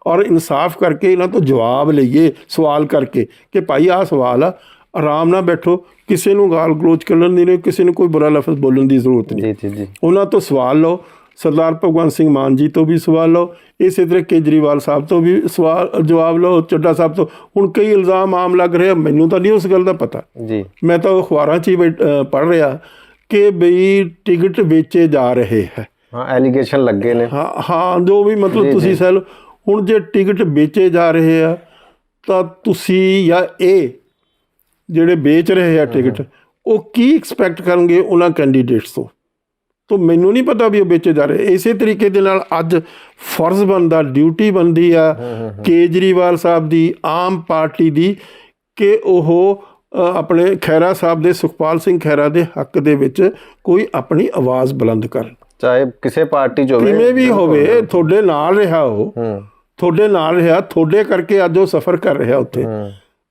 ਔਰ ਇਨਸਾਫ ਕਰਕੇ ਇਹਨਾਂ ਤੋਂ ਜਵਾਬ ਲਈਏ, ਸਵਾਲ ਕਰਕੇ ਕਿ ਭਾਈ ਆਹ ਸਵਾਲ ਆ, ਆਰਾਮ ਨਾਲ ਬੈਠੋ, ਕਿਸੇ ਨੂੰ ਗਾਲ ਗਲੋਚ ਕਰਨ ਦੀ ਨਹੀਂ, ਕਿਸੇ ਨੂੰ ਕੋਈ ਬੁਰਾ ਲਫ਼ਜ਼ ਬੋਲਣ ਦੀ ਜ਼ਰੂਰਤ ਨਹੀਂ। ਉਹਨਾਂ ਤੋਂ ਸਵਾਲ ਲਓ, ਸਰਦਾਰ ਭਗਵੰਤ ਸਿੰਘ ਮਾਨ ਜੀ ਤੋਂ ਵੀ ਸਵਾਲ ਲਓ, ਇਸੇ ਤਰ੍ਹਾਂ ਕੇਜਰੀਵਾਲ ਸਾਹਿਬ ਤੋਂ ਵੀ ਜਵਾਬ ਲਓ, ਚੱਡਾ ਸਾਹਿਬ ਤੋਂ। ਹੁਣ ਕਈ ਇਲਜ਼ਾਮ ਆਮ ਲੱਗ ਰਹੇ ਆ, ਮੈਨੂੰ ਤਾਂ ਨਹੀਂ ਉਸ ਗੱਲ ਦਾ ਪਤਾ ਜੀ। ਮੈਂ ਤਾਂ ਅਖਬਾਰਾਂ 'ਚ ਹੀ ਪੜ੍ਹ ਰਿਹਾ ਕਿ ਬਈ ਟਿਕਟ ਵੇਚੇ ਜਾ ਰਹੇ ਹੈ। ਐਲੀਗੇਸ਼ਨ ਲੱਗੇ ਨੇ। ਹਾਂ ਜੋ ਵੀ ਮਤਲਬ ਤੁਸੀਂ ਸਹਿ। ਹੁਣ ਜੇ ਟਿਕਟ ਵੇਚੇ ਜਾ ਰਹੇ ਆ ਤਾਂ ਤੁਸੀਂ ਜਾਂ ਇਹ ਜਿਹੜੇ ਵੇਚ ਰਹੇ ਆ ਟਿਕਟ, ਉਹ ਕੀ ਐਕਸਪੈਕਟ ਕਰਨਗੇ ਉਹਨਾਂ ਕੈਂਡੀਡੇਟਸ ਤੋਂ? ਤਾਂ ਮੈਨੂੰ ਨਹੀਂ ਪਤਾ ਵੀ ਉਹ ਵੇਚੇ ਜਾ ਰਹੇ। ਇਸੇ ਤਰੀਕੇ ਦੇ ਨਾਲ ਅੱਜ ਫਰਜ਼ ਬਣਦਾ, ਡਿਊਟੀ ਬਣਦੀ ਆ ਕੇਜਰੀਵਾਲ ਸਾਹਿਬ ਦੀ, ਆਮ ਪਾਰਟੀ ਦੀ, ਕਿ ਉਹ ਆਪਣੇ ਖਹਿਰਾ ਸਾਹਿਬ ਦੇ, ਸੁਖਪਾਲ ਸਿੰਘ ਖਹਿਰਾ ਦੇ ਹੱਕ ਦੇ ਵਿੱਚ ਕੋਈ ਆਪਣੀ ਆਵਾਜ਼ ਬੁਲੰਦ ਕਰਨ, ਚਾਹੇ ਕਿਸੇ ਪਾਰਟੀ 'ਚ ਹੋਵੇ, ਕਿਵੇਂ ਵੀ ਹੋਵੇ। ਤੁਹਾਡੇ ਨਾਲ ਰਿਹਾ ਉਹ, ਤੁਹਾਡੇ ਨਾਲ ਰਿਹਾ, ਤੁਹਾਡੇ ਕਰਕੇ ਅੱਜ ਉਹ ਸਫ਼ਰ ਕਰ ਰਿਹਾ ਉੱਥੇ।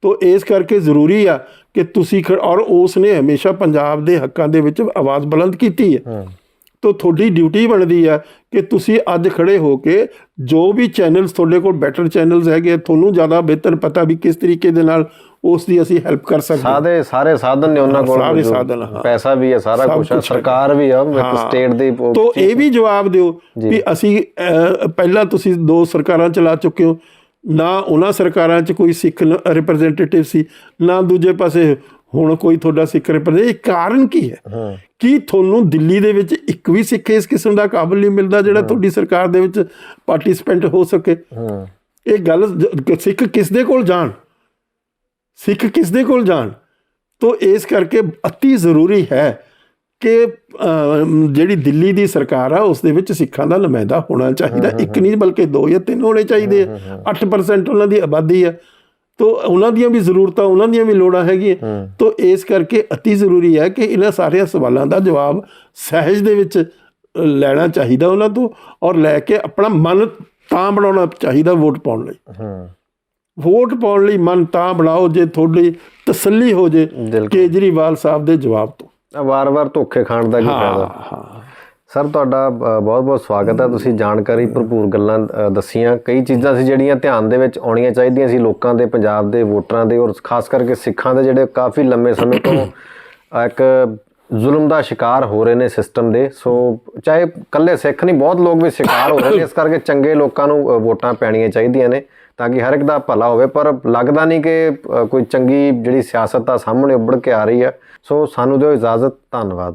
ਤਾਂ ਇਸ ਕਰਕੇ ਜ਼ਰੂਰੀ ਆ ਕਿ ਤੁਸੀਂ ਔਰ ਉਸ ਨੇ ਹਮੇਸ਼ਾ ਪੰਜਾਬ ਦੇ ਹੱਕਾਂ ਦੇ ਵਿੱਚ ਆਵਾਜ਼ ਬੁਲੰਦ ਕੀਤੀ ਹੈ। ਤਾਂ ਤੁਹਾਡੀ ਡਿਊਟੀ ਬਣਦੀ ਆ ਕਿ ਤੁਸੀਂ ਅੱਜ ਖੜੇ ਹੋ ਕੇ ਜੋ ਵੀ ਚੈਨਲਸ ਤੁਹਾਡੇ ਕੋਲ ਬੈਟਰ ਚੈਨਲਸ ਹੈਗੇ, ਤੁਹਾਨੂੰ ਜ਼ਿਆਦਾ ਬਿਹਤਰ ਪਤਾ ਵੀ ਕਿਸ ਤਰੀਕੇ ਦੇ ਨਾਲ ਉਸ ਦੀ ਅਸੀਂ ਹੈਲਪ ਕਰ ਸਕਦੇ। ਸਾਰੇ ਸਾਧਨ ਨੇ ਉਹਨਾਂ ਕੋਲ, ਸਾਰੇ ਸਾਧਨ, ਪੈਸਾ ਵੀ ਹੈ, ਸਾਰਾ ਕੁਝ ਹੈ, ਸਰਕਾਰ ਵੀ ਆ, ਸਟੇਟ ਦੀ। ਤਾਂ ਇਹ ਵੀ ਜਵਾਬ ਦਿਓ ਵੀ ਅਸੀਂ ਪਹਿਲਾਂ ਤੁਸੀਂ 2 ਸਰਕਾਰਾਂ ਚਲਾ ਚੁੱਕੇ ਹੋ, ਨਾ ਉਹਨਾਂ ਸਰਕਾਰਾਂ 'ਚ ਕੋਈ ਸਿੱਖ ਰਿਪਰੈਜ਼ੈਂਟੇਟਿਵ ਸੀ, ਨਾ ਦੂਜੇ ਪਾਸੇ ਹੁਣ ਕੋਈ ਤੁਹਾਡਾ ਸਿੱਖ ਰਿਪਰੈਜ਼ੈਂਟੇਟਿਵ। ਇਹ ਕਾਰਨ ਕੀ ਹੈ? ਕੀ ਤੁਹਾਨੂੰ ਦਿੱਲੀ ਦੇ ਵਿੱਚ ਇੱਕ ਵੀ ਸਿੱਖ ਇਸ ਕਿਸਮ ਦਾ ਕਾਬਲ ਨਹੀਂ ਮਿਲਦਾ ਜਿਹੜਾ ਤੁਹਾਡੀ ਸਰਕਾਰ ਦੇ ਵਿੱਚ ਪਾਰਟਿਸਪੈਂਟ ਹੋ ਸਕੇ? ਇਹ ਗੱਲ ਸਿੱਖ ਕਿਸ ਦੇ ਕੋਲ ਜਾਣ, ਸਿੱਖ ਕਿਸ ਦੇ ਕੋਲ ਜਾਣ? ਤਾਂ ਇਸ ਕਰਕੇ ਅਤੀ ਜ਼ਰੂਰੀ ਹੈ ਕਿ ਜਿਹੜੀ ਦਿੱਲੀ ਦੀ ਸਰਕਾਰ ਆ ਉਸ ਦੇ ਵਿੱਚ ਸਿੱਖਾਂ ਦਾ ਨੁਮਾਇੰਦਾ ਹੋਣਾ ਚਾਹੀਦਾ। ਇੱਕ ਨਹੀਂ ਬਲਕਿ 2 ਜਾਂ 3 ਹੋਣੇ ਚਾਹੀਦੇ ਆ। 8% ਉਹਨਾਂ ਦੀ ਆਬਾਦੀ ਆ। ਤੋ ਉਹਨਾਂ ਦੀਆਂ ਵੀ ਜ਼ਰੂਰਤਾਂ, ਉਹਨਾਂ ਦੀਆਂ ਵੀ ਲੋੜਾਂ ਹੈਗੀਆਂ। ਤੋ ਇਸ ਕਰਕੇ ਅਤੀ ਜ਼ਰੂਰੀ ਹੈ ਕਿ ਇਹਨਾਂ ਸਾਰਿਆਂ ਸਵਾਲਾਂ ਦਾ ਜਵਾਬ ਸਹਿਜ ਦੇ ਵਿੱਚ ਲੈਣਾ ਚਾਹੀਦਾ ਉਹਨਾਂ ਤੋਂ, ਔਰ ਲੈ ਕੇ ਆਪਣਾ ਮਨ ਤਾਂ ਬਣਾਉਣਾ ਚਾਹੀਦਾ ਵੋਟ ਪਾਉਣ ਲਈ। ਵੋਟ ਪਾਉਣ ਲਈ ਮਨ ਤਾਂ ਬਣਾਓ ਜੇ ਤੁਹਾਡੀ ਤਸੱਲੀ ਹੋ ਜੇ ਕੇਜਰੀਵਾਲ ਸਾਹਿਬ ਦੇ ਜਵਾਬ ਤੋਂ। ਵਾਰ-ਵਾਰ ਧੋਖੇ ਖਾਣ ਦਾ ਕੀ ਫਾਇਦਾ। ਸਰ ਤੁਹਾਡਾ ਬਹੁਤ ਬਹੁਤ ਸਵਾਗਤ ਹੈ। ਤੁਸੀਂ ਜਾਣਕਾਰੀ ਭਰਪੂਰ ਗੱਲਾਂ ਦੱਸੀਆਂ। ਕਈ ਚੀਜ਼ਾਂ ਸੀ ਜਿਹੜੀਆਂ ਧਿਆਨ ਦੇ ਵਿੱਚ ਆਉਣੀਆਂ ਚਾਹੀਦੀਆਂ ਸੀ ਲੋਕਾਂ ਦੇ, ਪੰਜਾਬ ਦੇ ਵੋਟਰਾਂ ਦੇ, ਔਰ ਖਾਸ ਕਰਕੇ ਸਿੱਖਾਂ ਦੇ ਜਿਹੜੇ ਕਾਫੀ ਲੰਮੇ ਸਮੇਂ ਤੋਂ ਇੱਕ ਜ਼ੁਲਮ ਦਾ ਸ਼ਿਕਾਰ ਹੋ ਰਹੇ ਨੇ ਸਿਸਟਮ ਦੇ। ਸੋ ਚਾਹੇ ਇਕੱਲੇ ਸਿੱਖ ਨਹੀਂ, ਬਹੁਤ ਲੋਕ ਵੀ ਸ਼ਿਕਾਰ ਹੋ ਰਹੇ ਨੇ। ਇਸ ਕਰਕੇ ਚੰਗੇ ਲੋਕਾਂ ਨੂੰ ਵੋਟਾਂ ਪੈਣੀਆਂ ਚਾਹੀਦੀਆਂ ਨੇ ਤਾਂ ਕਿ ਹਰ ਇੱਕ ਦਾ ਭਲਾ ਹੋਵੇ। ਪਰ ਲੱਗਦਾ ਨਹੀਂ ਕਿ ਕੋਈ ਚੰਗੀ ਜਿਹੜੀ ਸਿਆਸਤ ਆ ਸਾਹਮਣੇ ਉੱਭੜ ਕੇ ਆ ਰਹੀ ਹੈ। ਸੋ ਸਾਨੂੰ ਦਿਓ ਇਜਾਜ਼ਤ। ਧੰਨਵਾਦ।